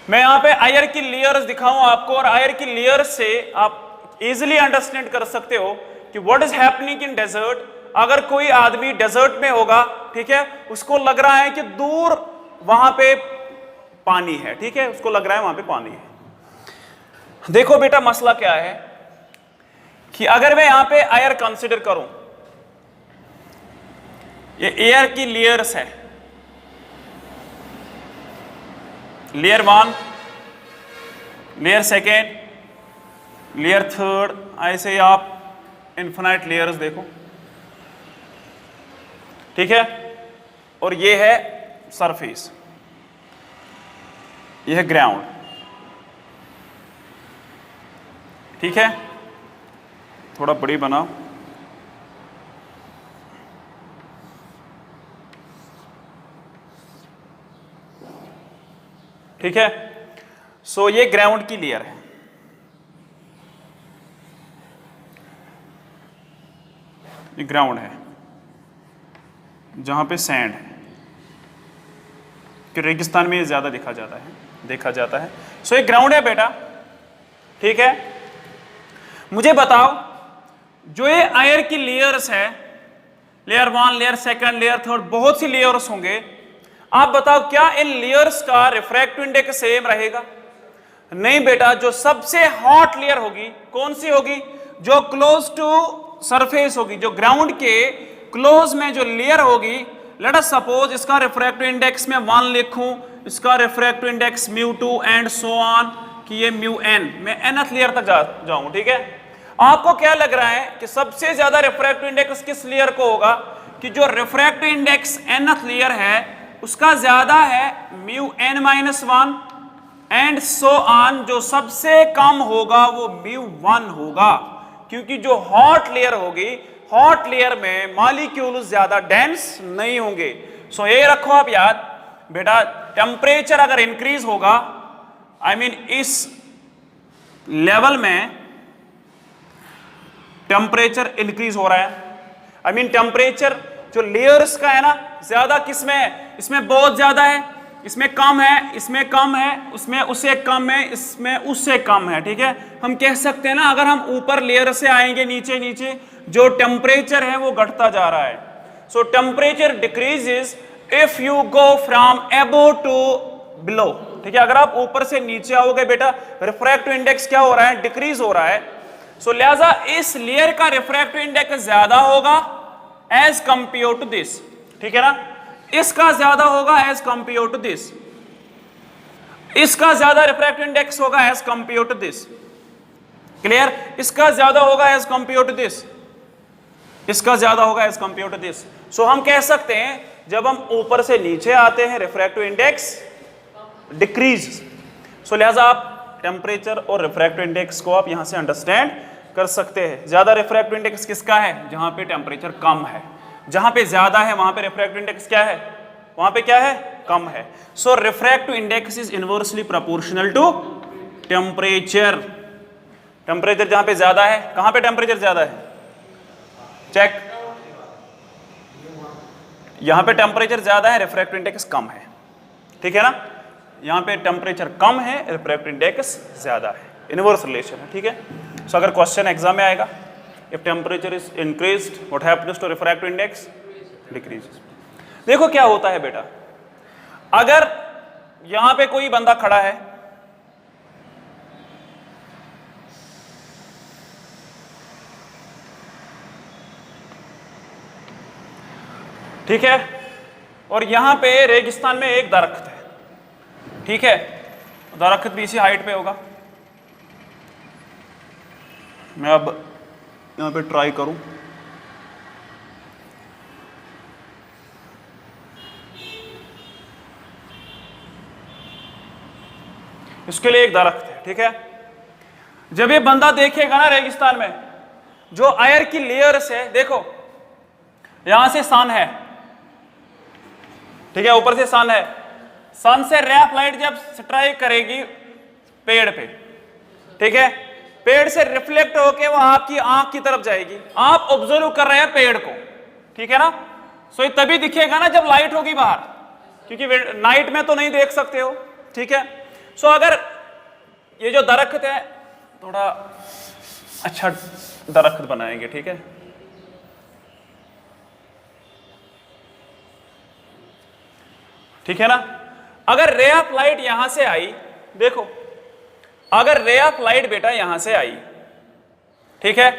मैं यहां पे एयर की लेयर्स दिखाऊं आपको, और एयर की लेयर्स से आप इजीली अंडरस्टैंड कर सकते हो कि what is happening in desert. अगर कोई आदमी डेजर्ट में होगा, ठीक है, उसको लग रहा है कि दूर वहां पे पानी है, ठीक है, उसको लग रहा है वहां पे पानी है। देखो बेटा मसला क्या है कि अगर मैं यहां पे एयर कंसीडर करूं, ये एयर की लेयर्स है, लेयर 1, लेयर 2, लेयर 3, ऐसे ही आप इन्फिनाइट लेयर्स देखो, ठीक है, और ये है सरफेस, ये है ग्राउंड, ठीक है, थोड़ा बड़ी बनाओ, ठीक है। सो ये ग्राउंड की लेयर है, ये ग्राउंड है जहां पे सैंड है, कि रेगिस्तान में ये ज्यादा देखा जाता है। सो ये ग्राउंड है बेटा, ठीक है। मुझे बताओ, जो ये एयर की लेयर्स है, लेयर 1, लेयर 2, लेयर 3, बहुत सी लेयर्स होंगे, आप बताओ क्या इन लेयर्स का रिफ्रैक्टिव इंडेक्स सेम रहेगा? नहीं बेटा, जो सबसे हॉट लेयर होगी कौन सी होगी? जो क्लोज टू सरफेस होगी, जो ग्राउंड के क्लोज में जो लेयर होगी। लेट अस सपोज इसका रिफ्रैक्टिव इंडेक्स में 1 लिखूं, इसका refractive index μ2 and so on, कि ये μn, मैं nth लेयर तक जाऊं, ठीक है। आपको क्या लग रहा है कि सबसे ज्यादा रिफ्रैक्टिव इंडेक्स किस लेयर को होगा? कि जो रिफ्रैक्टिव इंडेक्स nth लेयर है उसका ज्यादा है μn-1 एंड सो ऑन, जो सबसे कम होगा वो μ1 होगा, क्योंकि जो हॉट लेयर होगी, हॉट लेयर में मॉलिक्यूल्स ज्यादा डेंस नहीं होंगे। सो ये रखो आप याद बेटा, टेम्परेचर अगर इंक्रीज होगा, आई मीन इस लेवल में टेम्परेचर इंक्रीज हो रहा है, आई मीन टेम्परेचर जो लेयर्स का है ना, ज्यादा किसमें है? इसमें बहुत ज्यादा है, इसमें कम है, इसमें कम है, उसमें उससे कम है, इसमें उससे कम है, ठीक है। हम कह सकते हैं ना, अगर हम ऊपर लेयर से आएंगे नीचे नीचे, जो टेम्परेचर है वो घटता जा रहा है। So temperature decreases if you go from above to below, ठीक है। अगर आप ऊपर से नीचे आओगे बेटा, रिफ्रैक्टिव इंडेक्स क्या हो रहा है? डिक्रीज हो रहा है। सो लिहाजा इस लेयर का रिफ्रैक्टिव इंडेक्स ज्यादा होगा एज कंपेयर टू दिस, ठीक है ना। इसका ज्यादा होगा एज कंपेयर टू दिस, इसका ज्यादा रिफ्रैक्टिव इंडेक्स होगा as compare to this, clear. इसका ज्यादा होगा एज कंपेयर टू दिस, इसका ज्यादा होगा एज कंपेयर टू दिस। सो हम कह सकते हैं जब हम ऊपर से नीचे आते हैं रिफ्रैक्टिव इंडेक्स डिक्रीज। सो लिहाजा आप टेम्परेचर और रिफ्रैक्टिव इंडेक्स को आप यहां से अंडरस्टैंड कर सकते हैं। ज्यादा रिफ्रैक्टिव इंडेक्स किसका है? जहां पे टेम्परेचर कम है। जहां पे ज्यादा है वहां पे रिफ्रैक्टिव इंडेक्स क्या है? वहां पे क्या है? कम है। So refractive index is inversely proportional to temperature. Temperature जहां पे ज्यादा है, कहां पे टेम्परेचर ज्यादा है? चेक, यहां पे टेम्परेचर ज्यादा है, रिफ्रैक्टिव इंडेक्स कम है, ठीक है ना। यहां पे टेम्परेचर कम है, रिफ्रैक्टिव इंडेक्स ज्यादा है, इनवर्स रिलेशन है, ठीक है। सो अगर क्वेश्चन एग्जाम में आएगा, if temperature is increased what happens to refractive index? Decreases. देखो क्या होता है बेटा, अगर यहां पे कोई बंदा खड़ा है, ठीक है, और यहां पे रेगिस्तान में एक दरख्त है, ठीक है, दरख्त भी इसी हाइट पे होगा, मैं अब यहाँ पे ट्राई करूँ। इसके लिए एक दरख्त है, ठीक है। जब ये बंदा देखेगा ना रेगिस्तान में जो एयर की लेयर्स है, देखो यहां से सन है, ठीक है, ऊपर से सन है, सन से रे ऑफ लाइट जब स्ट्राइक करेगी पेड़ पे, ठीक है, पेड़ से रिफ्लेक्ट होके वो आपकी आंख की तरफ जाएगी, आप ऑब्जर्व कर रहे हैं पेड़ को, ठीक है ना। सो ये तभी दिखेगा ना जब लाइट होगी बाहर, क्योंकि नाइट में तो नहीं देख सकते हो, ठीक है। सो अगर ये जो दरख्त है, थोड़ा अच्छा दरख्त बनाएंगे, ठीक है, ठीक है ना। अगर रे ऑफ लाइट यहां से आई, देखो अगर रे ऑफ लाइट बेटा यहां से आई, ठीक है,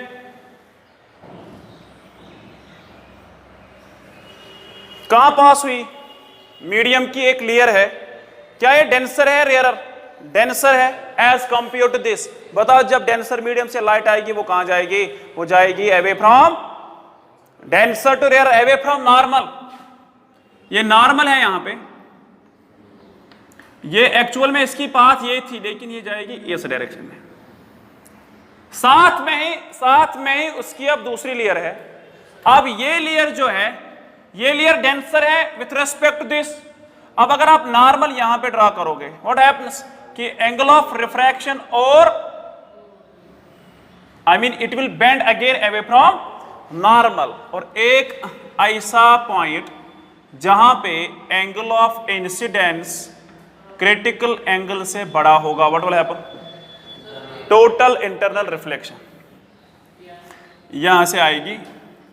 कहां पास हुई, मीडियम की एक लेयर है, क्या ये डेंसर है रेयरर, डेंसर है एज कंपेयर टू दिस। बताओ जब डेंसर मीडियम से लाइट आएगी वो कहां जाएगी, वो जाएगी away from denser to rare, away from normal. ये नॉर्मल है यहां पे, ये एक्चुअल में इसकी पाथ ये थी, लेकिन ये जाएगी इस डायरेक्शन में, साथ में ही उसकी अब दूसरी लेयर है। अब ये लेयर जो है, ये लेयर डेंसर है विथ रेस्पेक्ट टू दिस। अब अगर आप नॉर्मल यहां पे ड्रा करोगे, व्हाट हैपेंस कि एंगल ऑफ रिफ्रैक्शन और I mean it will bend again away from normal, और एक ऐसा पॉइंट जहां पे angle of incidence critical angle से बड़ा होगा, what will happen, total internal reflection, यहां से आएगी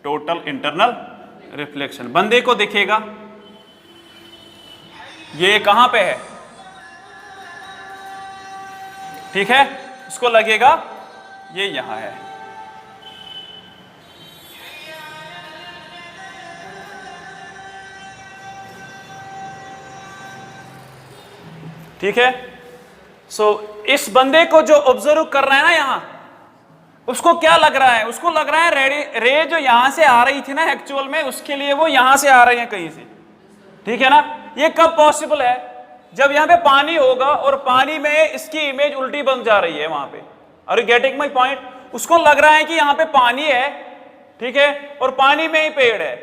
टोटल इंटरनल रिफ्लेक्शन। बंदे को दिखेगा ये कहां पे है, ठीक है, उसको लगेगा ये यहां है, ठीक है। सो इस बंदे को जो ऑब्जर्व कर रहा है ना यहां, उसको क्या लग रहा है, उसको लग रहा है रे जो यहां से आ रही थी ना एक्चुअल में, उसके लिए वो यहां से आ रही है कहीं से, ठीक है ना। ये कब पॉसिबल है, जब यहां पे पानी होगा और पानी में इसकी इमेज उल्टी बन जा रही है वहां पे, are you getting my point. उसको लग रहा है कि यहां पे पानी है, ठीक है, और पानी में ही पेड़ है,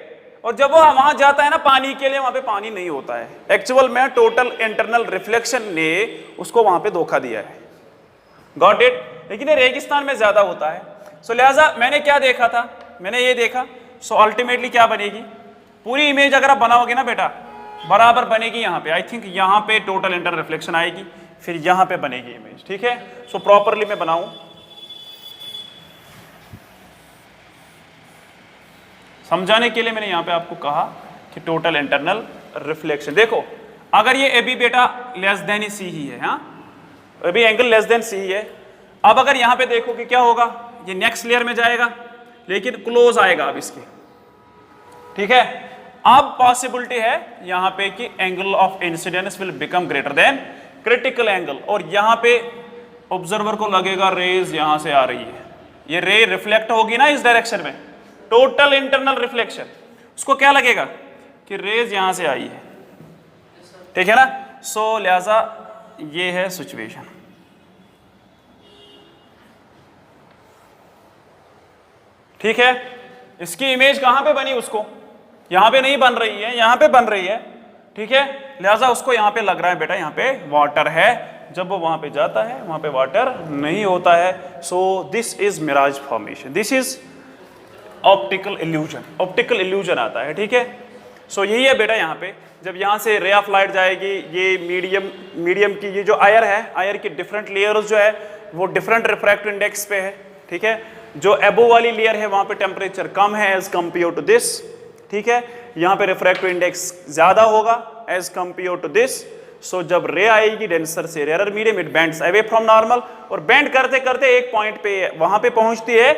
और जब वो वहां जाता है ना पानी के लिए, वहां पे पानी नहीं होता है। एक्चुअल में टोटल इंटरनल रिफ्लेक्शन ने उसको वहां पे धोखा दिया है, गॉट इट। लेकिन ये रेगिस्तान में ज्यादा होता है। सो लिहाजा मैंने क्या देखा था, मैंने ये देखा, सो अल्टीमेटली क्या बनेगी, पूरी इमेज अगर आप बनाओगे ना बेटा बराबर बनेगी यहां पे, आई थिंक यहां पे टोटल इंटरनल रिफ्लेक्शन आएगी, फिर यहां पे बनेगी इमेज, ठीक है। सो प्रॉपरली मैं बनाऊं, समझाने के लिए मैंने यहां पे आपको कहा कि टोटल इंटरनल रिफ्लेक्शन। देखो अगर ये ए बी बेटा लेस देन सी ही है, हाँ अभी एंगल लेस देन सी ही है। अब अगर यहां पे देखो कि क्या होगा, ये नेक्स्ट लेयर में जाएगा लेकिन क्लोज आएगा अब इसके, ठीक है। अब पॉसिबिलिटी है यहां पे कि angle of incidence will become greater than critical angle, और यहां पे ऑब्जर्वर को लगेगा रेज यहां से आ रही है, ये रे रिफ्लेक्ट होगी ना इस डायरेक्शन में, टोटल इंटरनल रिफ्लेक्शन, उसको क्या लगेगा कि रेज यहां से आई है, ठीक है ना। सो लिहाजा ये है सिचुएशन, ठीक है। इसकी इमेज कहां पे बनी, उसको यहां पे नहीं बन रही है, यहां पे बन रही है, ठीक है। लिहाजा उसको यहां पे लग रहा है बेटा यहां पे वाटर है, जब वो वहां पे जाता है वहां पे वाटर नहीं होता है। So this is mirage formation, this is optical illusion, optical illusion आता है, ठीक है। सो यही है बेटा यहाँ पे, जब यहाँ से रे ऑफ लाइट जाएगी, ये मीडियम की ये जो आयर है, आयर की डिफरेंट लेयर्स जो है वो डिफरेंट रिफ्रैक्टिव इंडेक्स पे है, ठीक है। जो एबो वाली लेयर है वहां पे टेम्परेचर कम है एज कंपेयर टू दिस, ठीक है। यहाँ पे रिफ्रैक्टिव इंडेक्स ज्यादा होगा as compare to this. So जब रे आएगी डेंसर से rare medium, it bends away from normal, और बेंड करते करते एक पॉइंट पे वहां पे पहुंचती है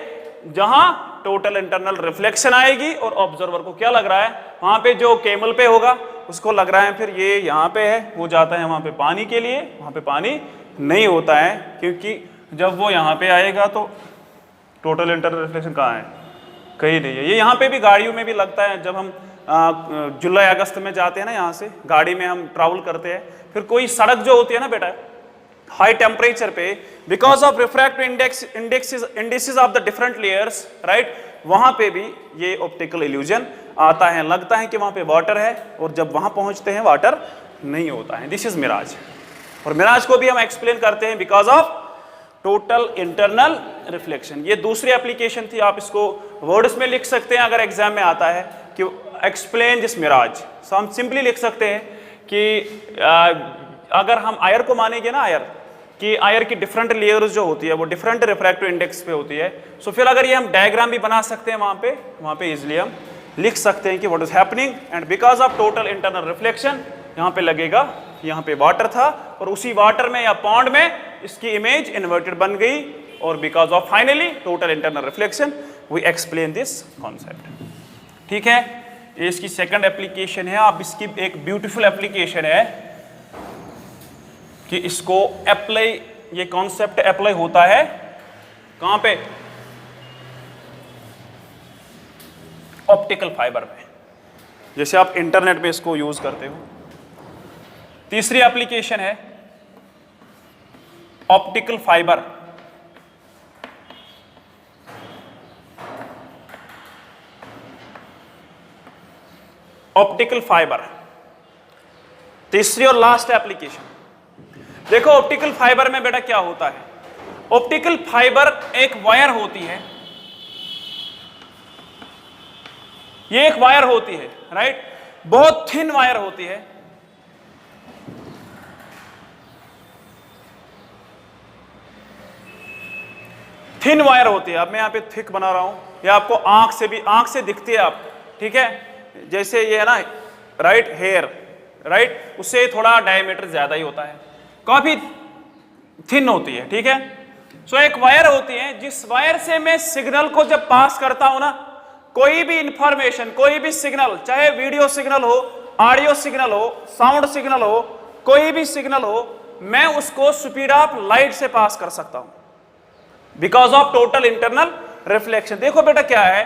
जहां टोटल इंटरनल रिफ्लेक्शन आएगी, और ऑब्जर्वर को क्या लग रहा है, वहां पे जो केबल पे होगा उसको लग रहा है फिर ये यहाँ पे है, वो जाता है वहां पे पानी के लिए, वहां पे पानी नहीं होता है, क्योंकि जब वो यहाँ पे आएगा तो टोटल इंटरनल रिफ्लेक्शन कहाँ है? कहीं नहीं है। ये यहाँ पे भी गाड़ियों में भी लगता है, जब हम जुलाई अगस्त में जाते हैं ना, यहाँ से गाड़ी में हम ट्रैवल करते हैं, फिर कोई सड़क जो होती है ना बेटा हाई टेम्परेचर पे, because of refractive indexes of the different layers, right, वहां पे भी ये ऑप्टिकल इल्यूजन आता है। लगता है कि वहां पे वाटर है और जब वहां पहुंचते हैं वाटर नहीं होता है। This is mirage. और मिराज को भी हम एक्सप्लेन करते हैं because of total internal reflection. ये दूसरी एप्लीकेशन थी, आप इसको वर्ड्स में लिख सकते हैं अगर एग्जाम में आता है कि एक्सप्लेन दिस मिराज। सो हम सिंपली लिख सकते हैं कि अगर हम आयर को मानेंगे ना, आयर कि आयर की डिफरेंट लेयर्स जो होती है वो डिफरेंट रिफ्रैक्टिव इंडेक्स पे होती है। सो फिर अगर ये हम डायग्राम भी बना सकते हैं वहां पे इजिली हम लिख सकते हैं कि what is happening and because of total internal reflection यहाँ पे लगेगा, यहाँ पे वाटर था और उसी वाटर में या पॉन्ड में इसकी इमेज इन्वर्टेड बन गई और because of finally total internal reflection we explain this concept. ठीक है, ये इसकी सेकंड एप्लीकेशन है। अब इसकी एक ब्यूटीफुल एप्लीकेशन है कि इसको अप्लाई, ये कॉन्सेप्ट अप्लाई होता है कहां पे? ऑप्टिकल फाइबर में, जैसे आप इंटरनेट में इसको यूज करते हो। तीसरी एप्लीकेशन है ऑप्टिकल फाइबर। ऑप्टिकल फाइबर तीसरी और लास्ट एप्लीकेशन। देखो ऑप्टिकल फाइबर में बेटा क्या होता है? ऑप्टिकल फाइबर एक वायर होती है, ये एक वायर होती है, राइट, बहुत थिन वायर होती है। थिन वायर होती है। अब मैं यहां पे थिक बना रहा हूं, ये आपको आंख से दिखती है आप, ठीक है, जैसे ये है ना, राइट, हेयर, राइट, उससे थोड़ा डायमीटर ज्यादा ही होता है, काफी थिन होती है, ठीक है। सो एक वायर होती है, जिस वायर से मैं सिग्नल को जब पास करता हूं ना, कोई भी इंफॉर्मेशन, कोई भी सिग्नल, चाहे वीडियो सिग्नल हो, ऑडियो सिग्नल हो, साउंड सिग्नल हो, कोई भी सिग्नल हो, मैं उसको स्पीड ऑफ लाइट से पास कर सकता हूं because of total internal reflection. देखो बेटा क्या है,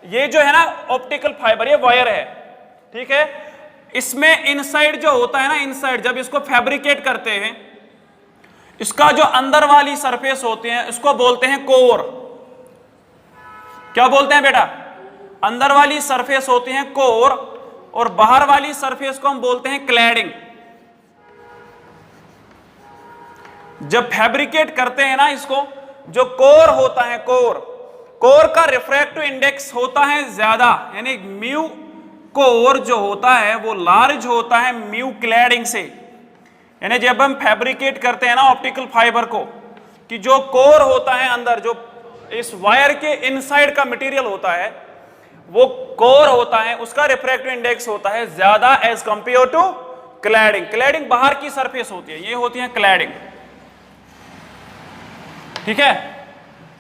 ये जो है ना ऑप्टिकल फाइबर, ये वायर है, ठीक है, इसमें इनसाइड जो होता है ना, इनसाइड जब इसको फैब्रिकेट करते हैं, इसका जो अंदर वाली सरफेस होती है इसको बोलते हैं कोर। क्या बोलते हैं बेटा? अंदर वाली सरफेस होती है कोर और बाहर वाली सरफेस को हम बोलते हैं क्लैडिंग। जब फैब्रिकेट करते हैं ना इसको, जो कोर होता है, कोर का रिफ्रैक्टिव इंडेक्स होता है ज्यादा, यानी म्यू कोर जो होता है वो लार्ज होता है म्यू क्लैडिंग से। यानी जब हम फैब्रिकेट करते हैं ना ऑप्टिकल फाइबर को, कि जो कोर होता है अंदर, जो इस वायर के इनसाइड का मटेरियल होता है, वो कोर होता है, उसका रिफ्रैक्टिव इंडेक्स होता है ज्यादा as compare to cladding. Cladding बाहर की सरफेस होती है, ये होती है क्लैडिंग, ठीक है।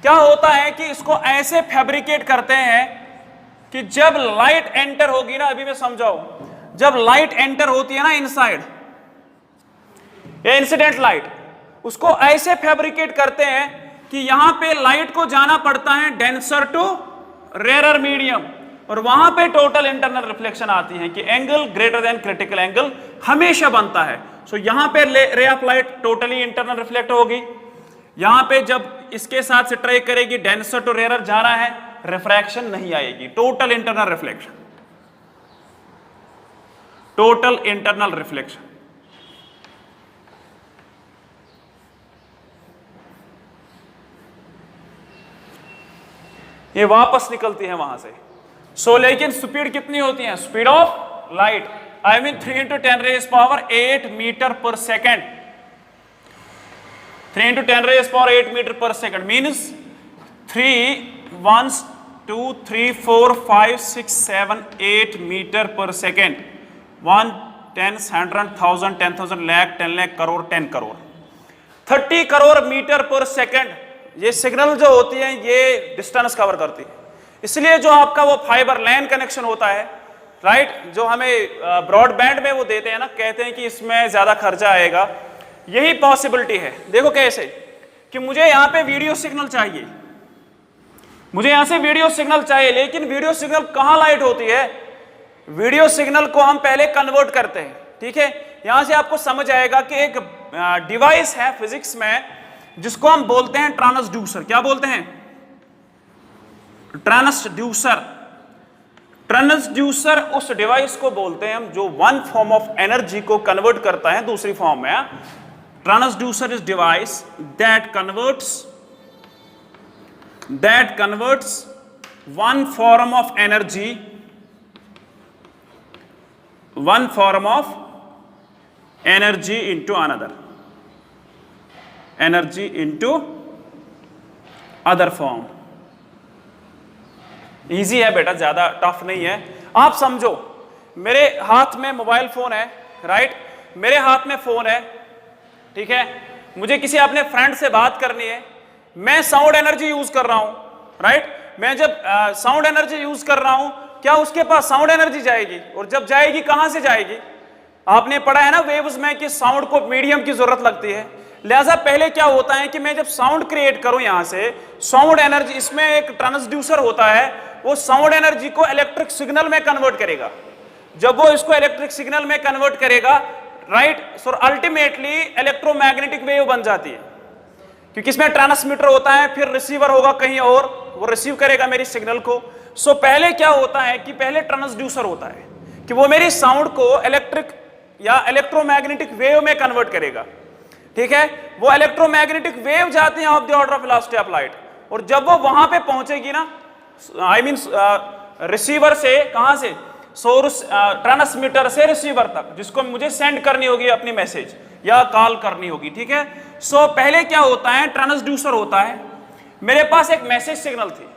क्या होता है कि इसको ऐसे फैब्रिकेट करते हैं कि जब लाइट एंटर होगी ना, अभी मैं समझाऊं, जब लाइट एंटर होती है ना इनसाइड, ये इंसिडेंट लाइट, उसको ऐसे फैब्रिकेट करते हैं कि यहां पे लाइट को जाना पड़ता है डेंसर टू रेयर मीडियम, और वहां पे टोटल इंटरनल रिफ्लेक्शन आती है कि angle greater than critical angle हमेशा बनता है। सो यहां पे रे of light totally internal reflect होगी, यहां पे जब इसके साथ से ट्राई करेगी डेंसर टू रेयर जाना है, रिफ्रैक्शन नहीं आएगी, total internal reflection, total internal reflection. ये वापस निकलती है वहां से। सो लेकिन स्पीड कितनी होती है? Speed of light, I mean 3 × 10⁸ meter per second. 3 × 10⁸ meter per second means 3 1 2 3 4 5 6 7 8 meter per second. 1 10 100 1000 10,000 lakh 10 lakh crore 10 crore 30 crore meter per second. ये सिग्नल जो होती है ये डिस्टेंस कवर करती है, इसलिए जो आपका वो फाइबर लैन कनेक्शन होता है, राइट, जो हमें ब्रॉडबैंड में वो देते हैं ना, कहते हैं कि इसमें ज्यादा खर्चा आएगा, यही पॉसिबिलिटी है। देखो कैसे कि मुझे यहां पे वीडियो सिग्नल चाहिए, मुझे यहां से वीडियो सिग्नल चाहिए, लेकिन वीडियो सिग्नल कहां लाइट होती है? वीडियो सिग्नल को हम पहले कन्वर्ट करते हैं, ठीक है। यहां से आपको समझ आएगा कि एक डिवाइस है फिजिक्स में जिसको हम बोलते हैं ट्रांसड्यूसर। क्या बोलते हैं? ट्रांसड्यूसर। ट्रांसड्यूसर उस डिवाइस को बोलते हैं हम जो वन फॉर्म ऑफ एनर्जी को कन्वर्ट करता है दूसरी फॉर्म में। Transducer is device that converts one form of energy into another, energy into other form। Easy है बेटा, ज्यादा टफ नहीं है। आप समझो, मेरे हाथ में मोबाइल फोन है, राइट? मेरे हाथ में फोन है, ठीक है। मुझे किसी अपने फ्रेंड से बात करनी है, मैं साउंड एनर्जी यूज कर रहा हूं, राइट? मैं जब साउंड एनर्जी यूज कर रहा हूं, क्या उसके पास साउंड एनर्जी जाएगी? और जब जाएगी कहां से जाएगी? आपने पढ़ा है ना वेव्स में कि साउंड को मीडियम की जरूरत लगती है। लिहाजा पहले क्या होता है कि मैं जब साउंड क्रिएट करूं, यहां से साउंड एनर्जी, इसमें एक ट्रांसड्यूसर होता है, वो साउंड एनर्जी को इलेक्ट्रिक सिग्नल में कन्वर्ट करेगा। जब वो इसको इलेक्ट्रिक सिग्नल में कन्वर्ट करेगा, right, so ultimately electromagnetic wave बन जाती है, क्योंकि इसमें ट्रांसमीटर होता है, फिर रिसीवर होगा कहीं और, वो रिसीव करेगा मेरी सिग्नल को। सो पहले क्या होता है कि पहले ट्रांसड्यूसर होता है कि वो मेरी साउंड को इलेक्ट्रिक या इलेक्ट्रोमैग्नेटिक वेव में कन्वर्ट करेगा, ठीक है। वो इलेक्ट्रोमैग्नेटिक वेव जाती है of the order of velocity of light, और जब वो वहां पे पहुंचेगी ना, आई मीन रिसीवर से, कहां से? सोर्स, ट्रांसमीटर से रिसीवर तक, जिसको मुझे सेंड करनी होगी अपनी मैसेज या कॉल करनी होगी, ठीक है। सो पहले क्या होता है? ट्रांसड्यूसर होता है। मेरे पास एक मैसेज सिग्नल थी,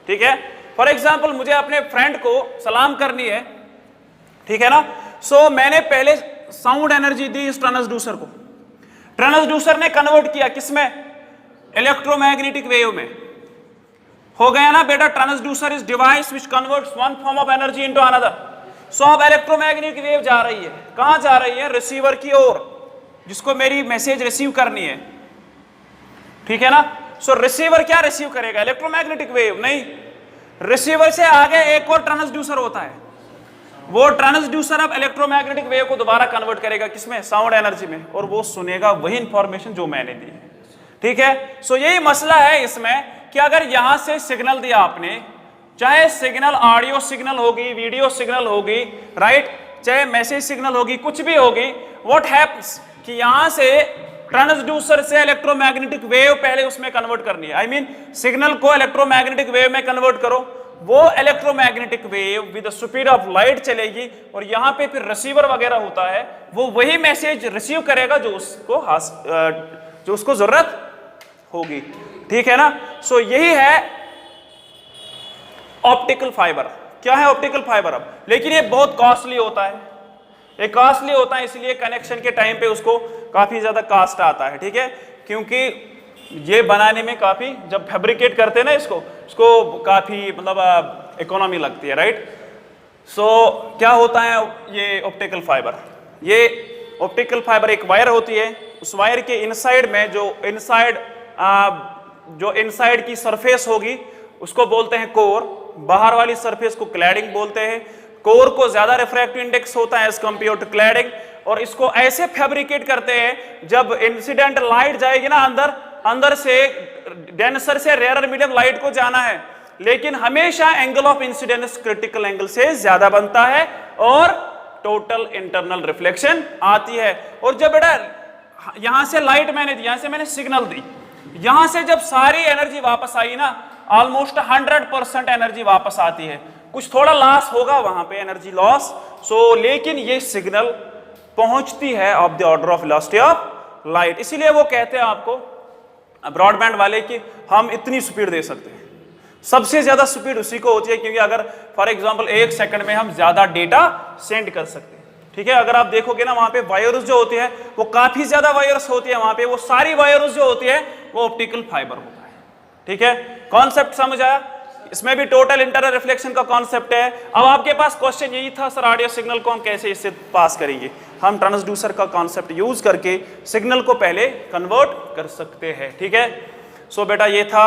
ठीक है। फॉर एग्जांपल मुझे अपने फ्रेंड को सलाम करनी है, ठीक है ना। सो मैंने पहले साउंड एनर्जी दी इस ट्रांसड्यूसर को, ट्रांसड्यूसर ने कन्वर्ट किया किसमें? इलेक्ट्रोमैग्नेटिक वेव में। हो गया ना बेटा? Transducer is device which converts one form of energy into another. So अब इलेक्ट्रोमैग्नेटिक वेव जा रही है, कहां जा रही है? रिसीवर की ओर, जिसको मेरी मैसेज रिसीव करनी है, ठीक है ना। सो रिसीवर क्या रिसीव करेगा? इलेक्ट्रोमैग्नेटिक वेव नहीं, रिसीवर से आगे एक और ट्रांसड्यूसर होता है, वो ट्रांसड्यूसर अब इलेक्ट्रोमैग्नेटिक वेव को दोबारा कन्वर्ट करेगा किसमें? साउंड एनर्जी में, और वो सुनेगा वही इंफॉर्मेशन जो मैंने दी है, ठीक है। सो यही मसला है इसमें कि अगर यहां से सिग्नल दिया आपने, चाहे सिग्नल ऑडियो सिग्नल होगी, वीडियो सिग्नल होगी, राइट, चाहे मैसेज सिग्नल होगी, कुछ भी होगी, व्हाट हैपेंस कि यहां से ट्रांसड्यूसर से इलेक्ट्रोमैग्नेटिक वेव पहले उसमें कन्वर्ट करनी है। आई मीन सिग्नल को इलेक्ट्रोमैग्नेटिक वेव में कन्वर्ट करो, वो electromagnetic wave with the speed of light चलेगी, और यहां पे फिर रिसीवर वगैरह होता है, वो वही मैसेज रिसीव करेगा जो उसको जरूरत होगी, ठीक है ना। सो यही है ऑप्टिकल फाइबर। क्या है ऑप्टिकल फाइबर? अब लेकिन ये बहुत कॉस्टली होता है, ये कॉस्टली होता है, इसलिए कनेक्शन के टाइम पे उसको काफी ज्यादा कॉस्ट आता है, ठीक है। क्योंकि ये बनाने में काफी, जब फैब्रिकेट करते हैं ना इसको काफी मतलब इकोनॉमी लगती है, राइट। सो क्या होता है ये ऑप्टिकल फाइबर? ये ऑप्टिकल फाइबर एक वायर होती है, उस वायर के इनसाइड में जो इनसाइड की सरफेस होगी उसको बोलते हैं कोर, बाहर वाली सरफेस को क्लैडिंग बोलते हैं। कोर को ज्यादा रिफ्रैक्टिव इंडेक्स होता है एज कंपेयर टू क्लैडिंग, और इसको ऐसे फैब्रिकेट करते हैं जब इंसिडेंट लाइट जाएगी ना अंदर से डेंसर से रेयर मीडियम लाइट को जाना है, लेकिन हमेशा angle of incidence critical angle से ज्यादा बनता है और टोटल इंटरनल रिफ्लेक्शन आती है। और जब बेटा यहां से लाइट मैंने दी, यहां से मैंने सिग्नल दी, यहां से जब सारी एनर्जी वापस आई ना, ऑलमोस्ट 100% एनर्जी वापस आती है। कुछ थोड़ा लॉस होगा वहां पे, एनर्जी लॉस, सो लेकिन ये सिग्नल पहुंचती है of the order of velocity of light. इसीलिए वो कहते हैं आपको ब्रॉडबैंड वाले कि हम इतनी स्पीड दे सकते हैं। सबसे ज्यादा स्पीड उसी को होती है, क्योंकि अगर फॉर एग्जांपल 1 सेकंड में हम ज्यादा डेटा सेंड कर सकते हैं, ठीक है। अगर आप देखोगे ना वहां पे वायर्स जो होती है वो काफी ज्यादा वायर्स होती है वहां पे, वो सारी वायर्स जो होती है वो ऑप्टिकल फाइबर होता है, ठीक है। कॉन्सेप्ट समझ आया? इसमें भी टोटल इंटरनल रिफ्लेक्शन का कॉन्सेप्ट है। अब आपके पास क्वेश्चन यही था, सर ऑडियो सिग्नल को हम कैसे इससे पास करेंगे? हम ट्रांसड्यूसर का कॉन्सेप्ट यूज करके सिग्नल को पहले कन्वर्ट कर सकते हैं, ठीक है। सो बेटा ये था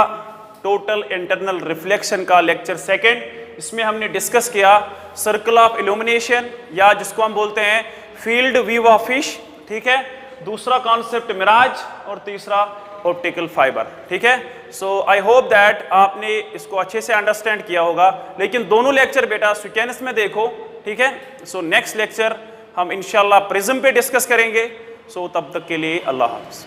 टोटल इंटरनल रिफ्लेक्शन का लेक्चर सेकंड। इसमें हमने डिस्कस किया सर्कल ऑफ इल्यूमिनेशन या जिसको हम बोलते हैं फील्ड व्यू ऑफ फिश, ठीक है। दूसरा कॉन्सेप्ट मिराज और तीसरा ऑप्टिकल फाइबर, ठीक है। सो आई होप दैट आपने इसको अच्छे से अंडरस्टैंड किया होगा। लेकिन दोनों लेक्चर बेटा सीक्वेंस में देखो, ठीक है। सो नेक्स्ट लेक्चर हम इंशाल्लाह प्रिज्म पे डिस्कस करेंगे। सो तब तक के लिए अल्लाह हाफ़िज़।